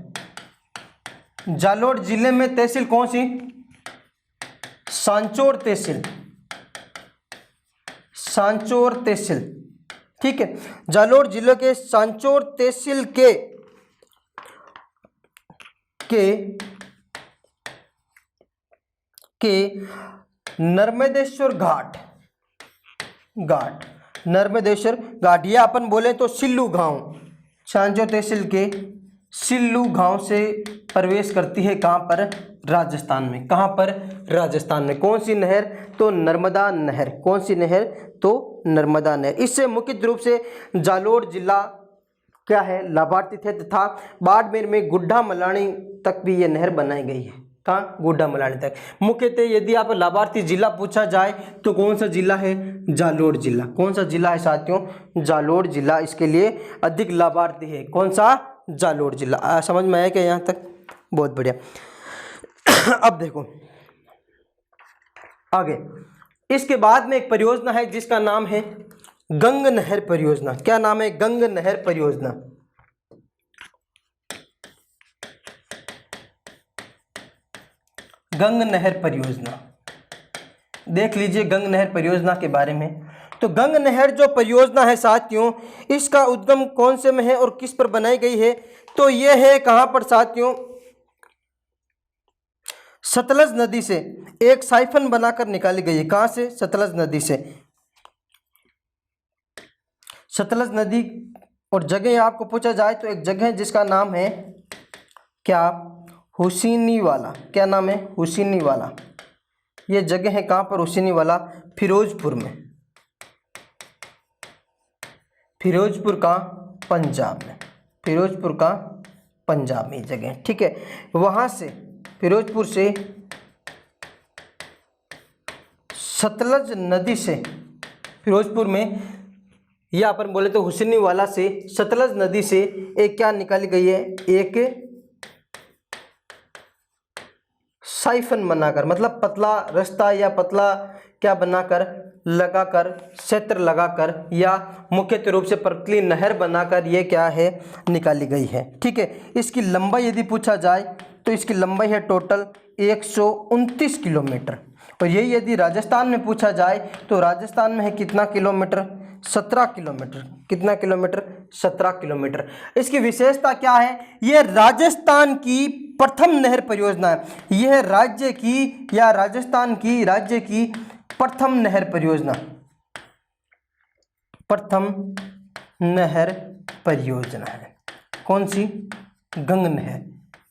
जालोर जिले में तहसील कौन सी? सांचौर तहसील। सांचौर तहसील। ठीक है, जालोर जिले के सांचौर तहसील के नर्मदेश्वर घाट, नर्मदेश्वर घाट, या अपन बोले तो सिल्लू गांव, सांचौर तहसील के सिल्लू गांव से प्रवेश करती है। कहाँ पर? राजस्थान में। कहाँ पर? राजस्थान में। कौन सी नहर? तो नर्मदा नहर। कौन सी नहर? तो नर्मदा नहर। इससे मुख्य रूप से जालोर जिला क्या है? लाभार्थी थे तथा बाड़मेर में गुड्डा मलानी तक भी ये नहर बनाई गई है। कहाँ? गुड्डा मलानी तक। मुख्यतः यदि आप लाभार्थी जिला पूछा जाए तो कौन सा जिला है? जालोर जिला। कौन सा जिला है साथियों? जालोर जिला इसके लिए अधिक लाभार्थी है। कौन सा? जालोर जिला। समझ में आया क्या यहाँ तक? बहुत बढ़िया। अब देखो आगे, इसके बाद में एक परियोजना है जिसका नाम है गंग नहर परियोजना। क्या नाम है? गंग नहर परियोजना। गंग नहर परियोजना देख लीजिए गंग नहर परियोजना के बारे में। तो गंग नहर जो परियोजना है साथियों, इसका उद्गम कौन से में है और किस पर बनाई गई है? तो यह है कहां पर साथियों? सतलज नदी से एक साइफन बनाकर निकाली गई है। कहां से? सतलज नदी से। सतलज नदी और जगह आपको पूछा जाए तो एक जगह है जिसका नाम है क्या? हुसैनी वाला। क्या नाम है? हुसैनी वाला। ये जगह है कहां पर? हुसैनी वाला, फिरोजपुर में। फिरोजपुर का पंजाब में। फिरोजपुर का पंजाब में जगह, ठीक है। वहां से फिरोजपुर से सतलज नदी से फिरोजपुर में, या अपन बोले तो हुसैनी वाला से सतलज नदी से एक क्या निकाली गई है? एक साइफन बनाकर, मतलब पतला रास्ता या पतला क्या बनाकर, लगाकर, क्षेत्र लगाकर या मुख्य रूप से पतली नहर बनाकर ये क्या है? निकाली गई है, ठीक है। इसकी लंबाई यदि पूछा जाए तो इसकी लंबाई है टोटल 129 किलोमीटर। और यही यदि राजस्थान में पूछा जाए तो राजस्थान में है कितना किलोमीटर? 17 किलोमीटर। कितना किलोमीटर? 17 किलोमीटर। इसकी विशेषता क्या है? यह राजस्थान की प्रथम नहर परियोजना है। यह राज्य की या राजस्थान की राज्य की प्रथम नहर परियोजना, प्रथम नहर परियोजना है। कौन सी? गंग नहर,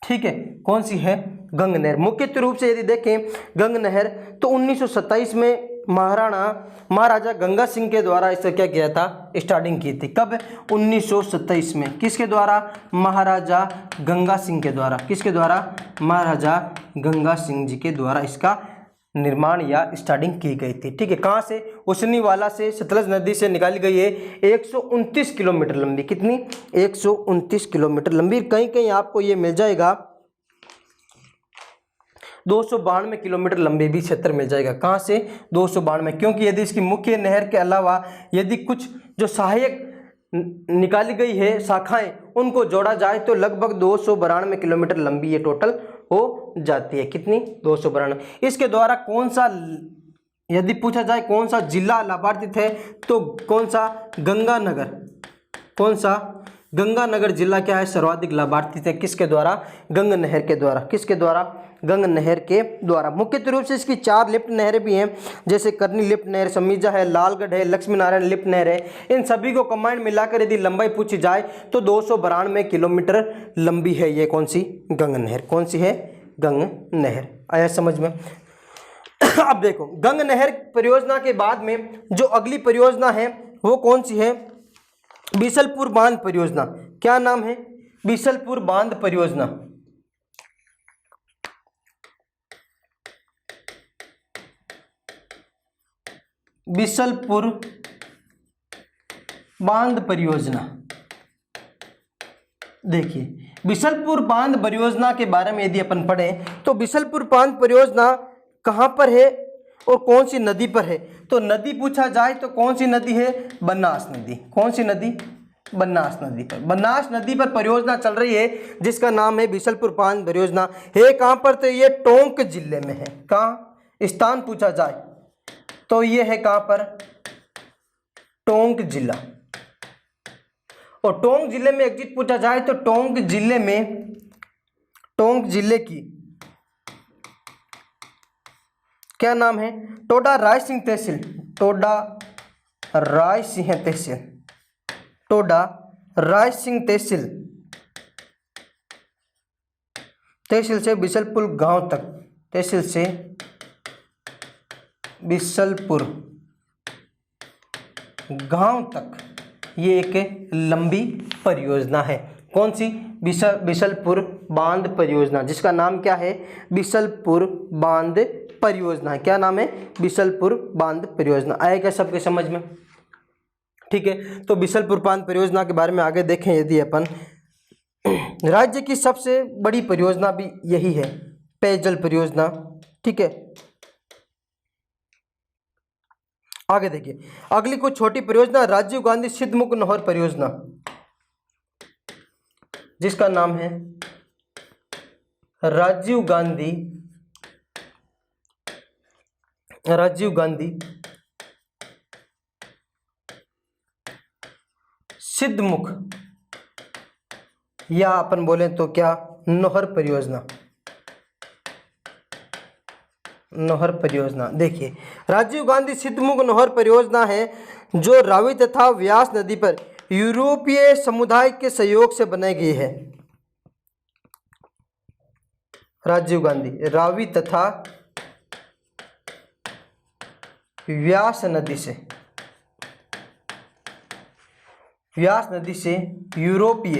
ठीक है। कौन सी है? गंग नहर। मुख्य रूप से यदि देखें गंग नहर तो 1927 में महाराजा गंगा सिंह के द्वारा इसका क्या किया था? स्टार्टिंग की थी। कब? 1927 में। किसके द्वारा? महाराजा गंगा सिंह के द्वारा। किसके द्वारा? महाराजा गंगा सिंह जी के द्वारा इसका निर्माण या स्टार्टिंग की गई थी, ठीक है। कहाँ से? हुसैनी वाला से सतलज नदी से निकाली गई है। 129 किलोमीटर लंबी। कितनी? 129 किलोमीटर लंबी। कहीं कहीं आपको ये मिल जाएगा 292 किलोमीटर लंबी भी क्षेत्र मिल जाएगा। कहाँ से? 292, क्योंकि यदि इसकी मुख्य नहर के अलावा यदि कुछ जो सहायक निकाली गई है शाखाएं, उनको जोड़ा जाए तो लगभग 292 किलोमीटर लंबी ये टोटल हो जाती है। कितनी? 292। इसके द्वारा कौन सा, यदि पूछा जाए कौन सा जिला लाभार्थी थे तो कौन सा? गंगानगर। कौन सा? गंगानगर जिला क्या है? सर्वाधिक लाभार्थी थे। किसके द्वारा? गंग नहर के द्वारा। किसके द्वारा? गंग नहर के द्वारा। मुख्य रूप से इसकी 4 लिफ्ट नहरें भी हैं, जैसे करनी लिफ्ट नहर, समीजा है, लालगढ़ है, लक्ष्मी नारायण लिफ्ट नहर है। इन सभी को कंबाइंड मिलाकर यदि लंबाई पूछी जाए तो 292 किलोमीटर लंबी है ये कौन सी? गंग नहर। कौन सी है? गंग नहर। आया समझ में? अब देखो गंग नहर परियोजना के बाद में जो अगली परियोजना है वो कौन सी है? बीसलपुर बांध परियोजना। क्या नाम है? बीसलपुर बांध परियोजना। बीसलपुर बांध परियोजना। देखिए बीसलपुर बांध परियोजना के बारे में यदि अपन पढ़ें तो बीसलपुर बांध परियोजना कहां पर है और कौन सी नदी पर है? तो नदी पूछा जाए तो कौन सी नदी है? बनास नदी। कौन सी नदी? बनास नदी पर। बनास नदी पर परियोजना चल रही है जिसका नाम है बीसलपुर बांध परियोजना। है कहां पर? तो ये टोंक जिले में है। कहां? स्थान पूछा जाए तो ये है कहां पर? टोंक जिला। और टोंक जिले में एग्जिट पूछा जाए तो टोंक जिले में, टोंक जिले की क्या नाम है? टोडा रायसिंह तहसील। टोडा रायसिंह तहसील। टोडा राय सिंह तहसील से बिशलपुर गांव तक, तहसील से बिशलपुर गांव तक, ये एक लंबी परियोजना है। कौन सी? बिशलपुर बांध परियोजना, जिसका नाम क्या है? बिशलपुर बांध परियोजना। क्या नाम है? बिशलपुर बांध परियोजना। आएगा सबके समझ में? ठीक है, तो बिशलपुर बांध परियोजना के बारे में आगे देखें यदि अपन, राज्य की सबसे बड़ी परियोजना भी यही है, पेयजल परियोजना। ठीक है, आगे देखिए, अगली कुछ छोटी परियोजना, राजीव गांधी सिद्धमुख नहर परियोजना, जिसका नाम है राजीव गांधी सिद्धमुख, या अपन बोले तो क्या, नहर परियोजना। नहर परियोजना, देखिए राजीव गांधी सिद्धमुख नहर परियोजना है जो रावी तथा व्यास नदी पर यूरोपीय समुदाय के सहयोग से बनाई गई है। राजीव गांधी रावी तथा व्यास नदी से यूरोपीय,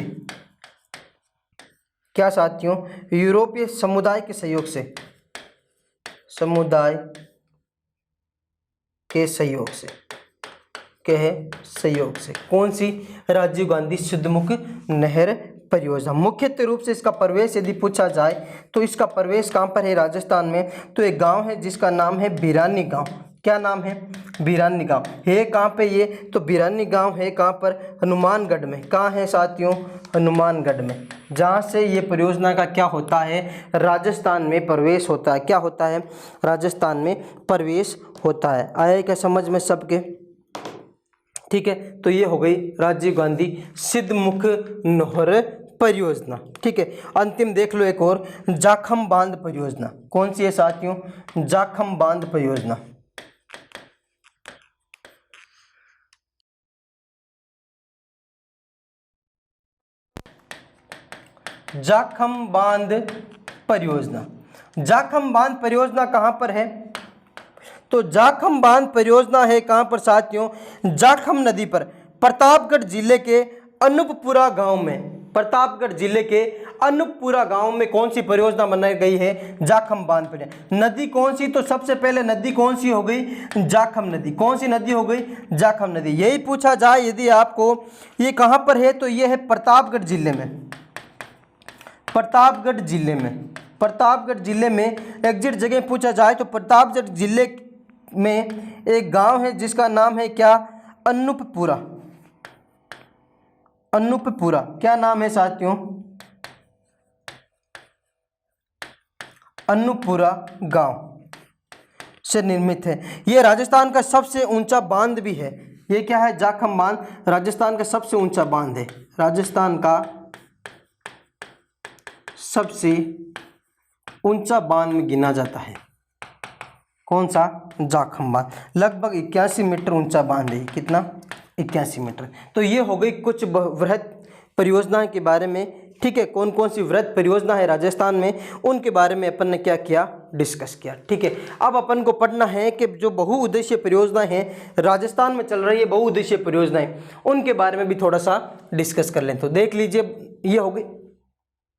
क्या साथियों, यूरोपीय समुदाय के सहयोग से, कौन सी? राजीव गांधी सिद्धमुख नहर परियोजना। मुख्य रूप से इसका प्रवेश यदि पूछा जाए तो इसका प्रवेश कहाँ पर है? राजस्थान में। तो एक गांव है जिसका नाम है बीरानी गांव। क्या नाम है? बीरानी गांव है। कहाँ पे ये? तो बीरानी गांव है कहाँ पर? हनुमानगढ़ में। कहाँ है साथियों? हनुमानगढ़ में, जहाँ से ये परियोजना का क्या होता है? राजस्थान में प्रवेश होता है। क्या होता है? राजस्थान में प्रवेश होता है। आया क्या समझ में सबके? ठीक है, तो ये हो गई राजीव गांधी सिद्धमुख नहर परियोजना। ठीक है, अंतिम देख लो एक और, जाखम बांध परियोजना। कौन सी है साथियों? जाखम बांध परियोजना। जाखम बांध परियोजना। जाखम बांध परियोजना कहाँ पर है? तो जाखम बांध परियोजना है कहाँ पर साथियों? जाखम नदी पर, प्रतापगढ़ जिले के अनूपपुरा गांव में। प्रतापगढ़ जिले के अनूपपुरा गांव में कौन सी परियोजना बनाई गई है? जाखम बांध परियोजना। नदी कौन सी? तो सबसे पहले नदी कौन सी हो गई? जाखम नदी। कौन सी नदी हो गई? जाखम नदी। यही पूछा जाए यदि आपको, ये कहाँ पर है? तो ये है प्रतापगढ़ जिले में। प्रतापगढ़ जिले में एग्जिट जगह पूछा जाए तो प्रतापगढ़ जिले में एक गांव है जिसका नाम है क्या? अनूपपुरा। क्या नाम है साथियों? अनूपपुरा गांव से निर्मित है। यह राजस्थान का सबसे ऊंचा बांध भी है। ये क्या है? जाखम बांध राजस्थान का सबसे ऊंचा बांध है। राजस्थान का सबसे ऊंचा बांध में गिना जाता है। कौन सा? जाखम बांध। लगभग 81 मीटर ऊंचा बांध है। कितना? 81 मीटर। तो ये हो गई कुछ वृहद परियोजनाओं के बारे में। ठीक है, कौन कौन सी वृहद परियोजना है राजस्थान में, उनके बारे में अपन ने क्या किया? डिस्कस किया। ठीक है, अब अपन को पढ़ना है कि जो बहुउद्देशीय परियोजनाएं हैं राजस्थान में चल रही है, बहुउद्देशीय परियोजनाएं, उनके बारे में भी थोड़ा सा डिस्कस कर लें। तो देख लीजिए, ये हो गई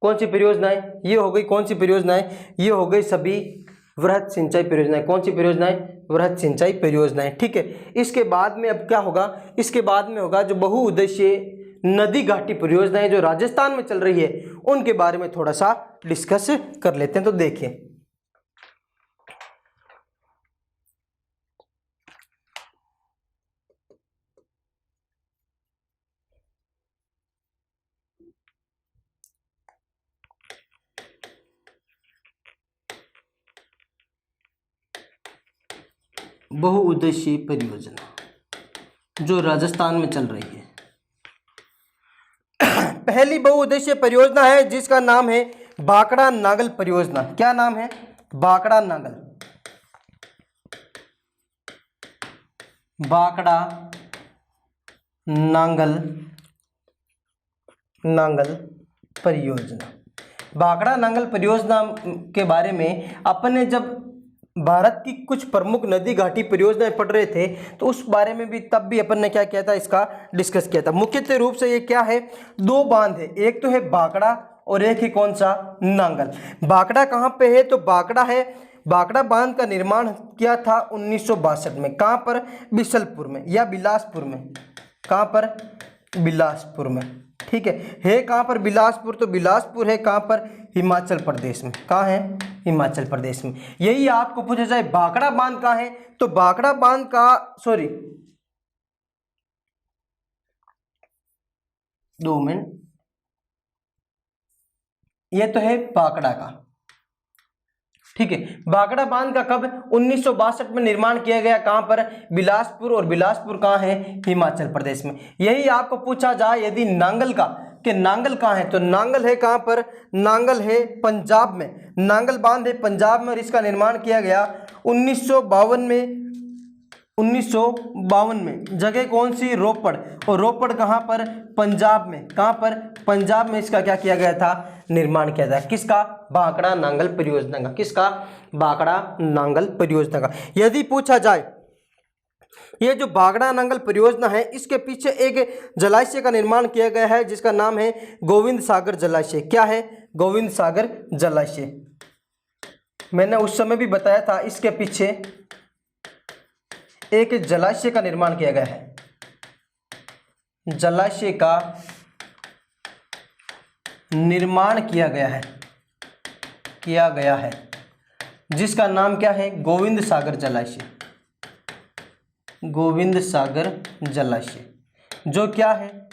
कौन सी परियोजनाएं? ये हो गई कौन सी परियोजनाएं? ये हो गई सभी वृहद सिंचाई परियोजनाएं। कौन सी परियोजनाएं? वृहद सिंचाई परियोजनाएं। ठीक है, इसके बाद में अब क्या होगा? इसके बाद में होगा जो बहुउद्देशीय नदी घाटी परियोजनाएं जो राजस्थान में चल रही है, उनके बारे में थोड़ा सा डिस्कस कर लेते हैं। तो देखिए, बहुउद्देशीय परियोजना जो राजस्थान में चल रही है। पहली बहुउद्देशीय परियोजना है जिसका नाम है भाखड़ा नागल परियोजना। क्या नाम है? भाखड़ा नागल। भाखड़ा नांगल नांगल परियोजना। भाखड़ा नांगल परियोजना के बारे में अपन ने जब भारत की कुछ प्रमुख नदी घाटी परियोजनाएं पढ़ रहे थे तो उस बारे में भी तब भी अपन ने क्या किया था, इसका डिस्कस किया था। मुख्यतः रूप से ये क्या है, दो बांध है, एक तो है भाखड़ा और एक है कौन सा, नांगल। भाखड़ा कहाँ पे है, तो भाखड़ा है, भाखड़ा बांध का निर्माण किया था 1962 में। कहाँ पर, बिशलपुर में या बिलासपुर में। कहाँ पर, बिलासपुर में। ठीक है कहाँ पर, बिलासपुर। तो बिलासपुर है कहाँ पर, हिमाचल प्रदेश में। कहाँ है, हिमाचल प्रदेश में। यही आपको पूछा जाए भाखड़ा बांध कहाँ है, तो भाखड़ा बांध का, सॉरी 2 मिनट, ये तो है भाखड़ा का। ठीक है, भाखड़ा बांध का कब, 1962 में निर्माण किया गया। कहां पर, बिलासपुर, और बिलासपुर कहां है, हिमाचल प्रदेश में। यही आपको पूछा जाए यदि नांगल का, कि नांगल कहां है, तो नांगल है कहां पर, नांगल है पंजाब में। नांगल बांध है पंजाब में और इसका निर्माण किया गया 1952 में। 1952 में। जगह कौन सी, रोपड़, और रोपड़ कहां पर, पंजाब में। कहां पर, पंजाब में इसका क्या किया गया था, निर्माण किया था। किसका, भाखड़ा नांगल परियोजना का। किसका, भाखड़ा नांगल परियोजना का। यदि पूछा जाए ये जो भाखड़ा नांगल परियोजना है, इसके पीछे एक जलाशय का निर्माण किया गया है जिसका नाम है गोविंद सागर जलाशय। क्या है, गोविंद सागर जलाशय। मैंने उस समय भी बताया था, इसके पीछे एक जलाशय का निर्माण किया गया है। जलाशय का निर्माण किया गया है जिसका नाम क्या है, गोविंद सागर जलाशय। गोविंद सागर जलाशय, जो क्या है,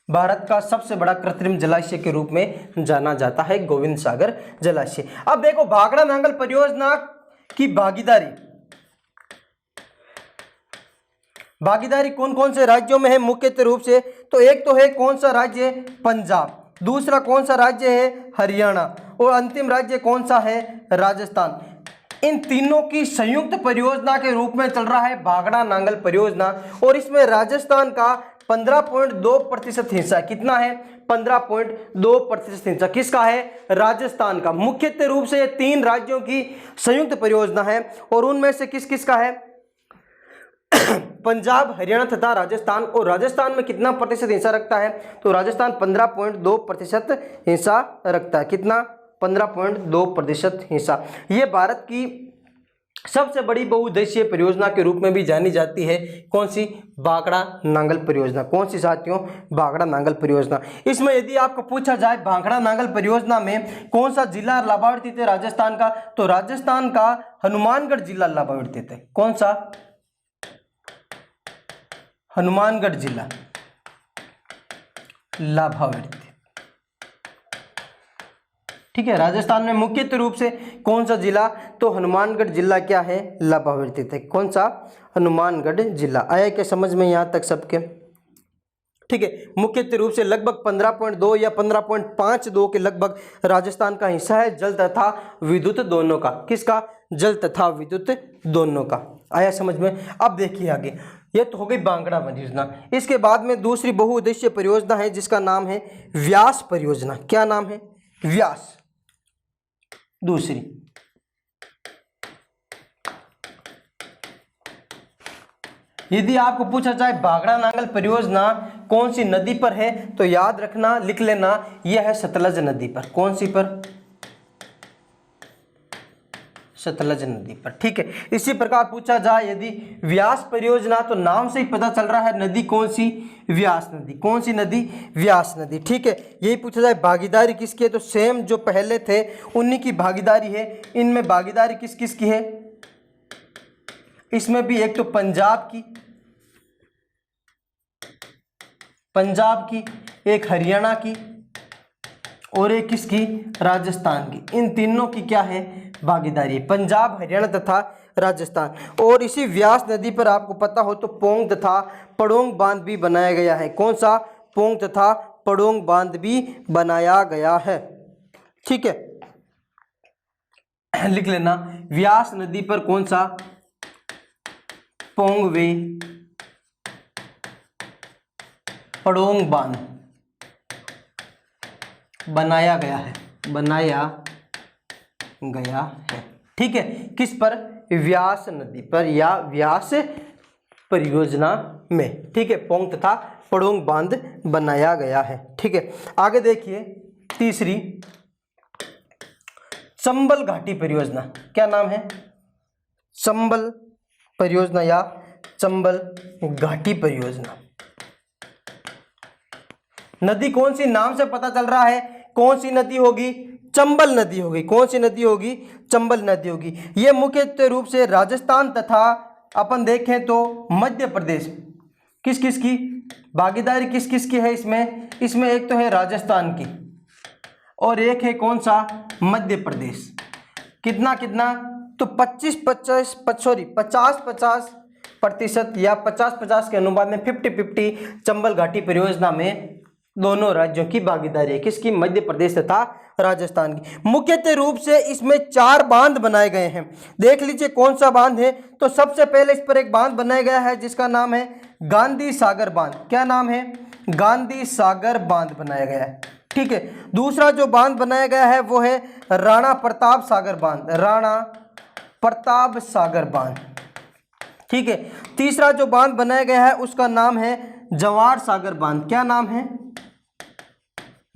भारत का सबसे बड़ा कृत्रिम जलाशय के रूप में जाना जाता है, गोविंद सागर जलाशय। अब देखो भाखड़ा नांगल परियोजना की भागीदारी कौन कौन से राज्यों में है मुख्यतः रूप से, तो एक तो है कौन सा राज्य, पंजाब। दूसरा कौन सा राज्य है, हरियाणा। और अंतिम राज्य कौन सा है, राजस्थान। इन तीनों की संयुक्त परियोजना के रूप में चल रहा है भाखड़ा नांगल परियोजना। और इसमें राजस्थान का 15.2% हिस्सा। कितना है, 15.2% हिस्सा किसका है, राजस्थान का। मुख्यतः रूप से ये 3 राज्यों की संयुक्त परियोजना है और उनमें से किस किस का है, पंजाब, हरियाणा तथा राजस्थान। और राजस्थान में कितना प्रतिशत हिस्सा रखता है, तो राजस्थान 15.2% हिस्सा रखता है। कितना, 15.2% हिस्सा। ये भारत की सबसे बड़ी बहुउद्देशीय परियोजना के रूप में भी जानी जाती है। कौन सी, भाखड़ा नांगल परियोजना। कौन सी साथियों, भाखड़ा नांगल परियोजना। इसमें यदि आपको पूछा जाए भाखड़ा नांगल परियोजना में कौन सा जिला लाभान्वित है राजस्थान का, तो राजस्थान का हनुमानगढ़ जिला लाभान्वित है। कौन सा, हनुमानगढ़ जिला लाभान्वित। ठीक है, राजस्थान में मुख्यतः रूप से कौन सा जिला, तो हनुमानगढ़ जिला क्या है, लाभान्वित है। कौन सा, हनुमानगढ़ जिला। आया क्या समझ में यहां तक सबके। ठीक है, मुख्यतः रूप से लगभग 15.2 या 15.52 के लगभग राजस्थान का हिस्सा है, जल तथा विद्युत दोनों का। किसका, जल तथा विद्युत दोनों का। आया समझ में। अब देखिए आगे, ये तो हो गई भाखड़ा परियोजना। इसके बाद में दूसरी बहुउद्देशीय परियोजना है जिसका नाम है व्यास परियोजना। क्या नाम है, व्यास। दूसरी यदि आपको पूछा जाए भाखड़ा नांगल परियोजना कौन सी नदी पर है, तो याद रखना, लिख लेना, यह है सतलज नदी पर। कौन सी पर, सतलज नदी पर। ठीक है, इसी प्रकार पूछा जाए यदि व्यास परियोजना, तो नाम से ही पता चल रहा है नदी कौन सी, व्यास नदी। कौन सी नदी, व्यास नदी। ठीक है, यही पूछा जाए भागीदारी किसकी है, तो सेम जो पहले थे उन्हीं की भागीदारी है। इनमें भागीदारी किस किस की है, इसमें भी एक तो पंजाब की, एक हरियाणा की और एक किसकी, राजस्थान की। इन तीनों की क्या है, भागीदारी, पंजाब, हरियाणा तथा राजस्थान। और इसी व्यास नदी पर आपको पता हो तो पोंग तथा पड़ोंग बांध भी बनाया गया है। कौन सा, पोंग तथा पड़ोंग बांध भी बनाया गया है। ठीक है, लिख लेना, व्यास नदी पर कौन सा, पोंग वे पड़ोंग बांध बनाया गया है, बनाया गया है। ठीक है, किस पर? व्यास नदी पर या व्यास परियोजना में। ठीक है, पोंग तथा पड़ोंग बांध बनाया गया है। ठीक है, आगे देखिए तीसरी, चंबल घाटी परियोजना। क्या नाम है? चंबल परियोजना या चंबल घाटी परियोजना। नदी कौन सी? नाम से पता चल रहा है कौन सी नदी होगी? चंबल नदी होगी। कौन सी नदी होगी? चंबल नदी होगी। यह मुख्य रूप से राजस्थान तथा अपन देखें तो मध्य प्रदेश, किस किस की भागीदारी किस किस की है इसमें? इसमें एक तो है राजस्थान की और एक है कौन सा? मध्य प्रदेश। कितना कितना? तो 50-50% या 50-50 के अनुपात में 50-50 चंबल घाटी परियोजना में दोनों राज्यों की भागीदारी है। किसकी? मध्य प्रदेश तथा राजस्थान की। मुख्यतः रूप से इसमें 4 बांध बनाए गए हैं। देख लीजिए कौन सा बांध है। तो सबसे पहले इस पर एक बांध बनाया गया है जिसका नाम है गांधी सागर बांध। क्या नाम है? गांधी सागर बांध बनाया गया है। ठीक है, दूसरा जो बांध बनाया गया है वो है राणा प्रताप सागर बांध, राणा प्रताप सागर बांध। ठीक है, तीसरा जो बांध बनाया गया है उसका नाम है जवाहर सागर बांध। क्या नाम है?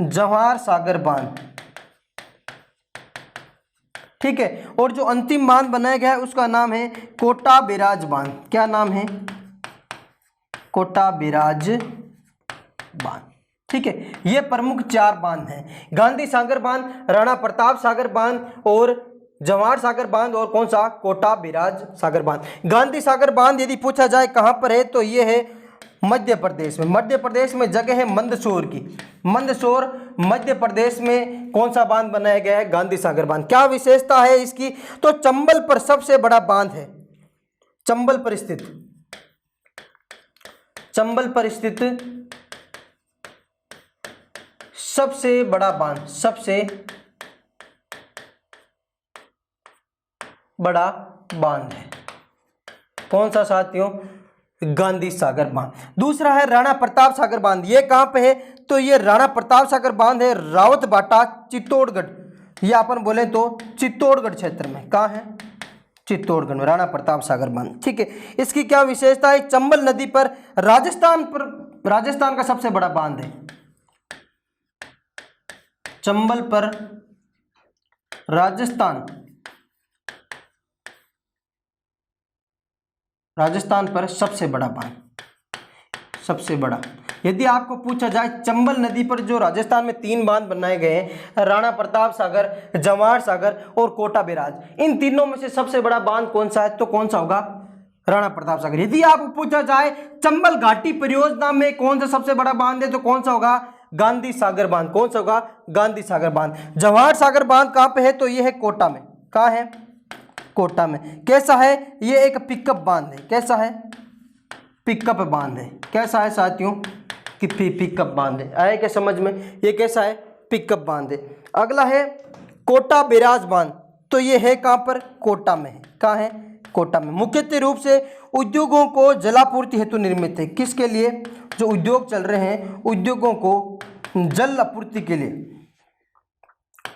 जवाहर सागर बांध। ठीक है, और जो अंतिम बांध बनाया गया है उसका नाम है कोटा बैराज बांध। क्या नाम है? कोटा बैराज बांध। ठीक है, ये प्रमुख 4 बांध हैं, गांधी सागर बांध, राणा प्रताप सागर बांध और जवाहर सागर बांध और कौन सा? कोटा बैराज सागर बांध। गांधी सागर बांध यदि पूछा जाए कहां पर है तो ये है मध्य प्रदेश में। मध्य प्रदेश में जगह है मंदसौर की। मंदसौर मध्य प्रदेश में कौन सा बांध बनाया गया है? गांधी सागर बांध। क्या विशेषता है इसकी? तो चंबल पर सबसे बड़ा बांध है, चंबल पर स्थित, चंबल पर स्थित सबसे बड़ा बांध, सबसे बड़ा बांध है कौन सा साथियों? गांधी सागर बांध। दूसरा है राणा प्रताप सागर बांध। ये कहां पे है? तो ये राणा प्रताप सागर बांध है रावत बाटा चित्तौड़गढ़, या अपन बोले तो चित्तौड़गढ़ क्षेत्र में। कहां है? चित्तौड़गढ़ में राणा प्रताप सागर बांध। ठीक है, इसकी क्या विशेषता है? चंबल नदी पर राजस्थान का सबसे बड़ा बांध है। चंबल पर राजस्थान पर सबसे बड़ा बांध, सबसे बड़ा। यदि आपको पूछा जाए चंबल नदी पर जो राजस्थान में 3 बांध बनाए गए हैं, राणा प्रताप सागर, जवाहर सागर और कोटा बैराज, इन तीनों में से सबसे बड़ा बांध कौन सा है? तो कौन सा होगा? राणा प्रताप सागर। यदि आपको पूछा जाए चंबल घाटी परियोजना में कौन सा सबसे बड़ा बांध है तो कौन सा होगा? गांधी सागर बांध। कौन सा होगा? गांधी सागर बांध। जवाहर सागर बांध कहां पे है? तो यह है कोटा में। कहां है? कोटा में। कैसा है? ये एक पिकअप बांध है। कैसा है? पिकअप बांध है। कैसा है साथियों? कि पिकअप बांध है। आए क्या समझ में? ये कैसा है? पिकअप बांध है। अगला है कोटा बैराज बांध। तो ये है कहां पर? कोटा में है। कहां है? कोटा में। मुख्यतः रूप से उद्योगों को जलापूर्ति हेतु निर्मित है। किसके लिए? जो उद्योग चल रहे हैं, उद्योगों को जल आपूर्ति के लिए।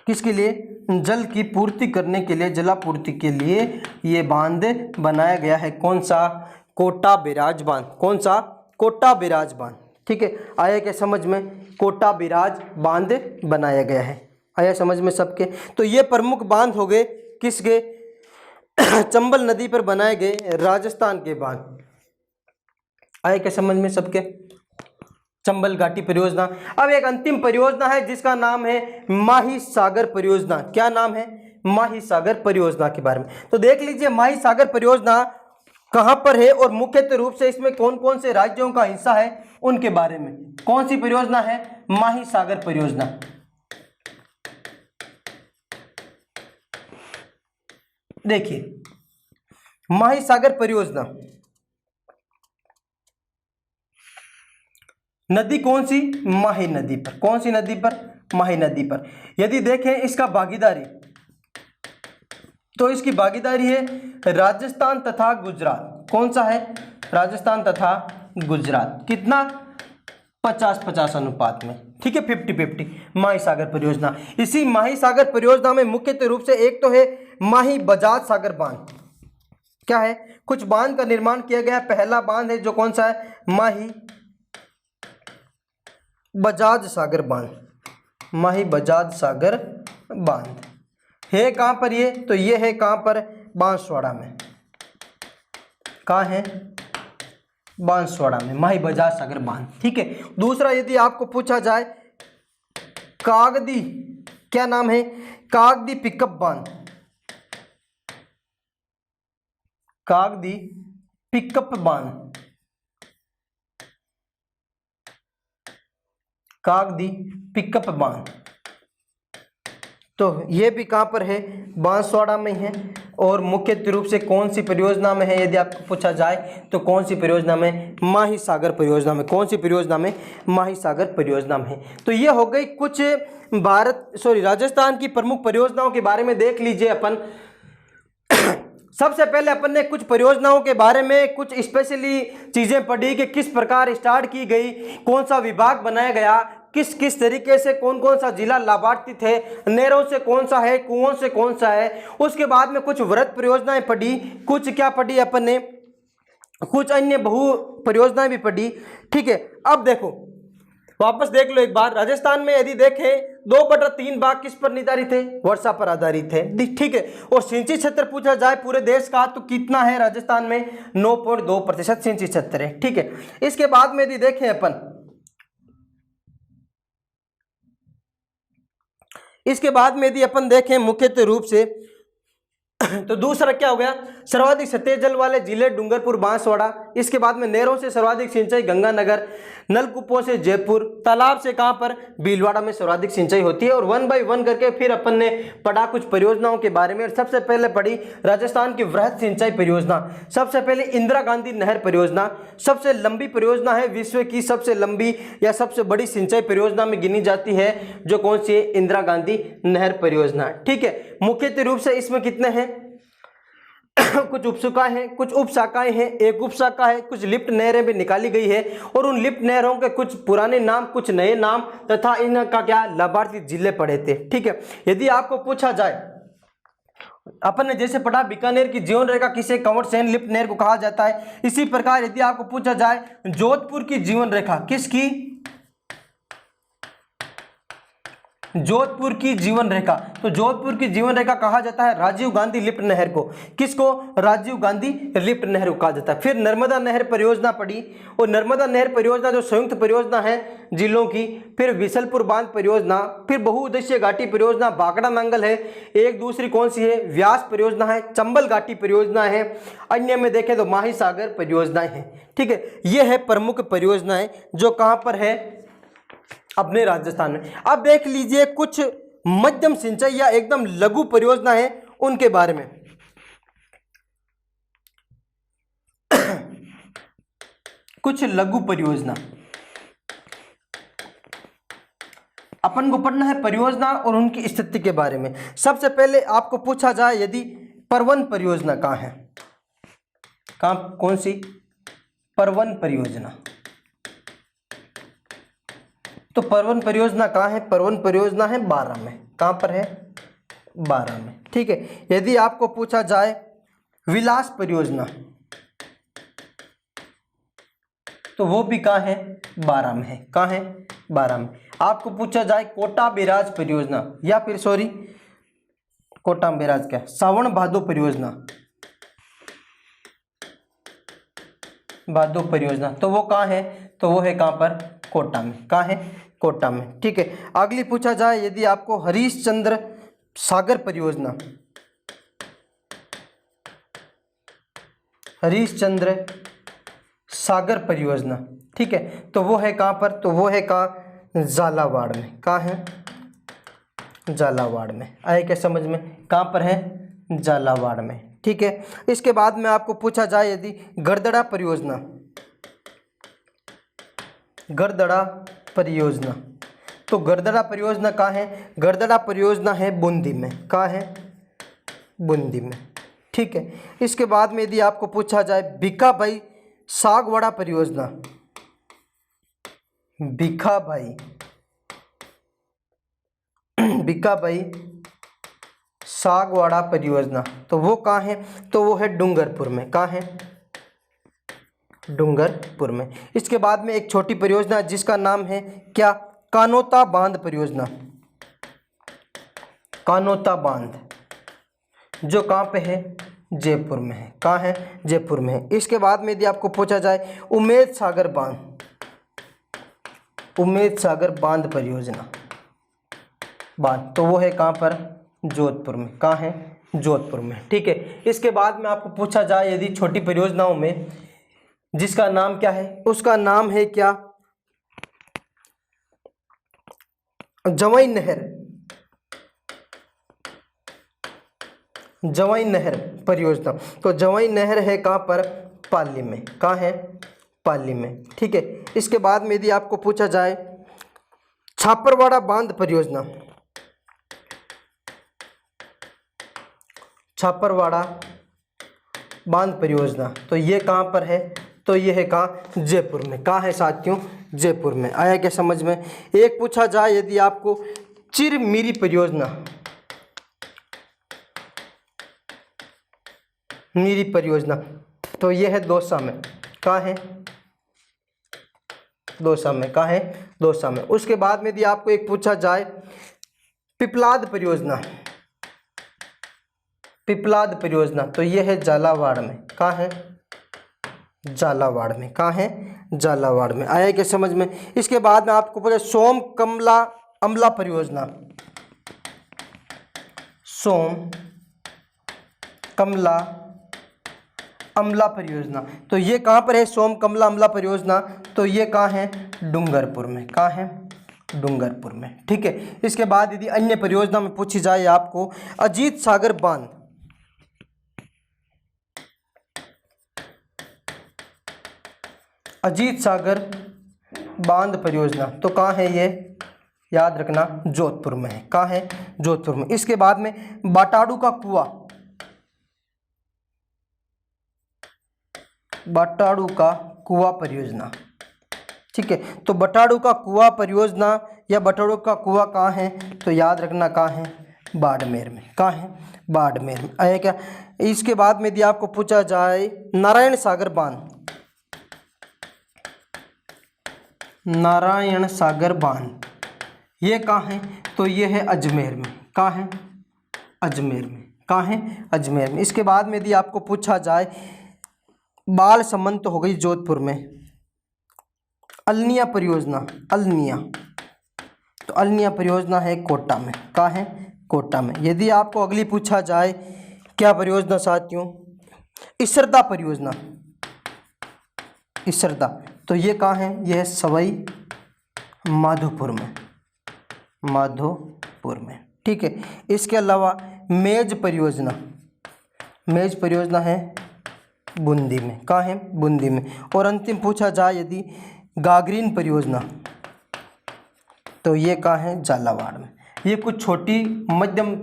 किसके लिए? जल की पूर्ति करने के लिए, जलापूर्ति के लिए ये बांध बनाया गया है। कौन सा? कोटा बैराज बांध। कौन सा? कोटा बैराज बांध। ठीक है, आया क्या समझ में? कोटा बैराज बांध बनाया गया है। आया समझ में सबके? तो ये प्रमुख बांध हो गए किसके? चंबल नदी पर बनाए गए राजस्थान के बांध। आया क्या समझ में सबके? चंबल घाटी परियोजना। अब एक अंतिम परियोजना है जिसका नाम है माही सागर परियोजना। क्या नाम है? माही सागर परियोजना के बारे में तो देख लीजिए। माही सागर परियोजना कहां पर है और मुख्यतः रूप से इसमें कौन कौन से राज्यों का हिस्सा है उनके बारे में। कौन सी परियोजना है? माही सागर परियोजना। देखिए माही सागर परियोजना, नदी कौन सी? माही नदी पर। कौन सी नदी पर? माही नदी पर। यदि देखें इसका भागीदारी तो इसकी भागीदारी है राजस्थान तथा गुजरात। कौन सा है? राजस्थान तथा गुजरात। कितना? 50-50 अनुपात में, ठीक है, 50-50 माही सागर परियोजना। इसी माही सागर परियोजना में मुख्य रूप से एक तो है माही बजाज सागर बांध, क्या है, कुछ बांध का निर्माण किया गया है। पहला बांध है जो कौन सा है, माही बजाज सागर बांध, माही बजाज सागर बांध है कहां पर ये, तो ये है कहां पर, बांसवाड़ा में, कहां है, बांसवाड़ा में माही बजाज सागर बांध, ठीक है। दूसरा यदि आपको पूछा जाए कागदी, क्या नाम है, कागदी पिकअप बांध, कागदी पिकअप बांध, कागदी पिकअप बांध, तो ये भी कहां पर है, बांसवाड़ा में है। और मुख्य रूप से कौन सी परियोजना में है यदि आपको पूछा जाए तो कौन सी परियोजना में, माही सागर परियोजना में, कौन सी परियोजना में, माही सागर परियोजना में है। तो ये हो गई कुछ राजस्थान की प्रमुख परियोजनाओं के बारे में देख लीजिए अपन। सबसे पहले अपन ने कुछ परियोजनाओं के बारे में कुछ स्पेशली चीजें पढ़ी कि किस प्रकार स्टार्ट की गई, कौन सा विभाग बनाया गया, किस किस तरीके से कौन कौन सा जिला लाभार्थी थे, नहरों से कौन सा है, कुओं से कौन सा है। उसके बाद में कुछ वृहत परियोजनाएं पढ़ी, कुछ क्या पढ़ी अपन ने, कुछ अन्य बहु परियोजनाएं भी पढ़ी, ठीक है। अब देखो वापस देख लो एक बार, राजस्थान में यदि देखें 2/3 भाग किस पर निर्धारित है, वर्षा पर आधारित है, ठीक है। और सिंचित क्षेत्र पूछा जाए पूरे देश का तो कितना है, राजस्थान में 9.2% सिंचित क्षेत्र है, ठीक है। इसके बाद में यदि देखें अपन, इसके बाद में यदि अपन देखें मुख्यतः रूप से तो दूसरा क्या हो गया, सर्वाधिक सतह जल वाले जिले डूंगरपुर बांसवाड़ा। इसके बाद में नहरों से सर्वाधिक सिंचाई गंगानगर, नलकूपों से जयपुर, तालाब से कहां पर, भीलवाड़ा में सर्वाधिक सिंचाई होती है। और 1 बाय 1 करके फिर अपन ने पढ़ा कुछ परियोजनाओं के बारे में। सबसे पहले पढ़ी राजस्थान की वृहद सिंचाई परियोजना, सबसे पहले इंदिरा गांधी नहर परियोजना, सबसे लंबी परियोजना है, विश्व की सबसे लंबी या सबसे बड़ी सिंचाई परियोजना में गिनी जाती है, जो कौन सी है, इंदिरा गांधी नहर परियोजना, ठीक है। मुख्य रूप से इसमें कितने हैं, कुछ उपशाखाएं हैं, कुछ उपशाखाएं हैं, एक उपशाखा है, कुछ लिफ्ट नहरें भी निकाली गई है। और उन लिफ्ट नहरों के कुछ पुराने नाम, कुछ नए नाम तथा इनका क्या लाभार्थी जिले पड़े थे, ठीक है। यदि आपको पूछा जाए, अपन ने जैसे पढ़ा बीकानेर की जीवन रेखा किसे, कंवर सेन लिफ्ट नहर को कहा जाता है। इसी प्रकार यदि आपको पूछा जाए जोधपुर की जीवन रेखा किसकी, जोधपुर की जीवन रेखा, तो जोधपुर की जीवन रेखा कहा जाता है राजीव गांधी लिफ्ट नहर को, किसको, राजीव गांधी लिफ्ट नहर को कहा जाता है। फिर नर्मदा नहर परियोजना पड़ी, और नर्मदा नहर परियोजना जो संयुक्त परियोजना है जिलों की। फिर विशलपुर बांध परियोजना, फिर बहुउद्देशीय घाटी परियोजना भाखड़ा नांगल है, एक दूसरी कौन सी है, व्यास परियोजना है, चंबल घाटी परियोजना है। अन्य में देखें तो माही सागर परियोजनाएं हैं, ठीक है। ये है प्रमुख परियोजनाएं जो कहां पर है, अपने राजस्थान में। अब देख लीजिए कुछ मध्यम सिंचाई या एकदम लघु परियोजना है उनके बारे में। कुछ लघु परियोजना अपन को पढ़ना है, परियोजना और उनकी स्थिति के बारे में। सबसे पहले आपको पूछा जाए यदि परवन परियोजना कहाँ है, कहाँ, कौन सी, परवन परियोजना, तो परवन परियोजना कहाँ है, परवन परियोजना है 12 में, कहाँ पर है, 12 में, ठीक है। यदि आपको पूछा जाए विलास परियोजना तो वो भी कहाँ है, 12 में है, कहाँ है, 12 में। आपको पूछा जाए कोटा बैराज परियोजना, या फिर सॉरी कोटा बैराज क्या, सावन भादो परियोजना, भादो परियोजना, तो वो कहाँ है, तो वो है कहाँ पर, कोटा में, कहाँ है, कोटा में, ठीक है। अगली पूछा जाए यदि आपको हरीशचंद्र सागर परियोजना, हरीशचंद्र सागर परियोजना, ठीक है, तो वो है कहाँ पर, तो वो है कहाँ, झालावाड़ में, कहाँ है, झालावाड़ में। आए क्या समझ में, कहाँ पर है, झालावाड़ में, ठीक है। इसके बाद में आपको पूछा जाए यदि गरदड़ा परियोजना, गरदड़ा परियोजना, तो गरदड़ा परियोजना कहाँ है, गरदड़ा परियोजना है बूंदी में, कहाँ है, बूंदी में, ठीक है। इसके बाद में यदि आपको पूछा जाए भिखाभाई सागवाड़ा परियोजना, भिखाबाई, भिखाबाई सागवाड़ा परियोजना, तो वो कहाँ है? तो वो है डूंगरपुर में। कहाँ है? डूंगरपुर में। इसके बाद में एक छोटी परियोजना जिसका नाम है क्या? कानोता बांध परियोजना। कानोता बांध जो कहाँ पे है? जयपुर में है। कहाँ है? जयपुर में है। इसके बाद में यदि आपको पूछा जाए उम्मेद सागर बांध, उम्मेद सागर बांध परियोजना, बांध, तो वो है कहाँ पर? जोधपुर में। कहाँ है? जोधपुर में। ठीक है। इसके बाद में आपको पूछा जाए यदि छोटी परियोजनाओं में जिसका नाम क्या है, उसका नाम है क्या? जवाई नहर, जवाई नहर परियोजना, तो जवाई नहर है कहाँ पर? पाली में। कहाँ है? पाली में। ठीक है। इसके बाद में यदि आपको पूछा जाए छापरवाड़ा बांध परियोजना, छापरवाड़ा बांध परियोजना, तो ये कहाँ पर है? तो ये है कहाँ? जयपुर में। कहाँ है साथियों? जयपुर में। आया क्या समझ में? एक पूछा जाए यदि आपको चिरमिरी परियोजना, मीरी परियोजना, तो ये है दौसा में। कहाँ है? दौसा में। कहाँ है? दौसा में। उसके बाद में यदि आपको एक पूछा जाए पिपलाद परियोजना, पिपलाद परियोजना, तो ये है झालावाड़ में। कहाँ है? झालावाड़ में। कहाँ है? झालावाड़ में। आया क्या समझ में? इसके बाद में आपको पूछा सोम कमला अमला परियोजना, सोम कमला अमला परियोजना, तो ये कहाँ पर है? सोम कमला अमला परियोजना, तो ये कहाँ है? डूंगरपुर में। कहाँ है? डूंगरपुर में। ठीक है। इसके बाद यदि अन्य परियोजना में पूछी जाए आपको अजीत सागर बांध, अजीत सागर बांध परियोजना, तो कहाँ है ये? याद रखना जोधपुर में है। कहाँ है? जोधपुर में। इसके बाद में बाटाड़ू का कुआं, बाटाड़ू का कुआं परियोजना। ठीक है। तो बटाड़ू का कुआं परियोजना या बटाड़ू का कुआं कहाँ है? तो याद रखना कहाँ है? बाड़मेर में। कहाँ है? बाड़मेर में। आया क्या? इसके बाद में यदि आपको पूछा जाए नारायण सागर बांध, नारायण सागर बांध, ये कहाँ है? तो ये है अजमेर में। कहाँ है? अजमेर में। कहाँ है? अजमेर में। इसके बाद में यदि आपको पूछा जाए बाल समंत हो गई जोधपुर में, अलनिया परियोजना, अलनिया, तो अलनिया परियोजना है कोटा में। कहाँ है? कोटा में। यदि आपको अगली पूछा जाए क्या परियोजना साथियों? इसरदा परियोजना, इसरदा, तो ये कहाँ है? ये है सवाई माधोपुर में, माधोपुर में। ठीक है। इसके अलावा मेज परियोजना, मेज परियोजना है बूंदी में। कहाँ है? बूंदी में। और अंतिम पूछा जाए यदि गागरीन परियोजना, तो ये कहाँ है? झालावाड़ में। ये कुछ छोटी मध्यम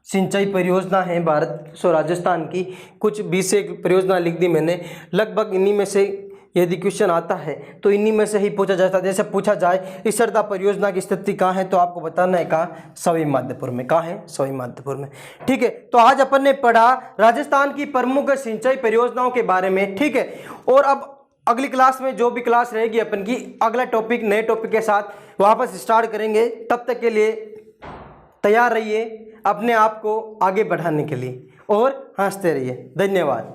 सिंचाई परियोजना है भारत राजस्थान की, कुछ 20 से परियोजना लिख दी मैंने। लगभग इन्हीं में से यदि क्वेश्चन आता है तो इन्हीं में से ही पूछा जाता है। जैसे पूछा जाए इसरदा परियोजना की स्थिति कहाँ है, तो आपको बताना है कहाँ? सवाई माधोपुर में। कहाँ है? सवाई माधोपुर में। ठीक है। तो आज अपन ने पढ़ा राजस्थान की प्रमुख सिंचाई परियोजनाओं के बारे में। ठीक है। और अब अगली क्लास में जो भी क्लास रहेगी अपन की, अगला टॉपिक नए टॉपिक के साथ वापस स्टार्ट करेंगे। तब तक के लिए तैयार रहिए अपने आप को आगे बढ़ाने के लिए और हंसते रहिए। धन्यवाद।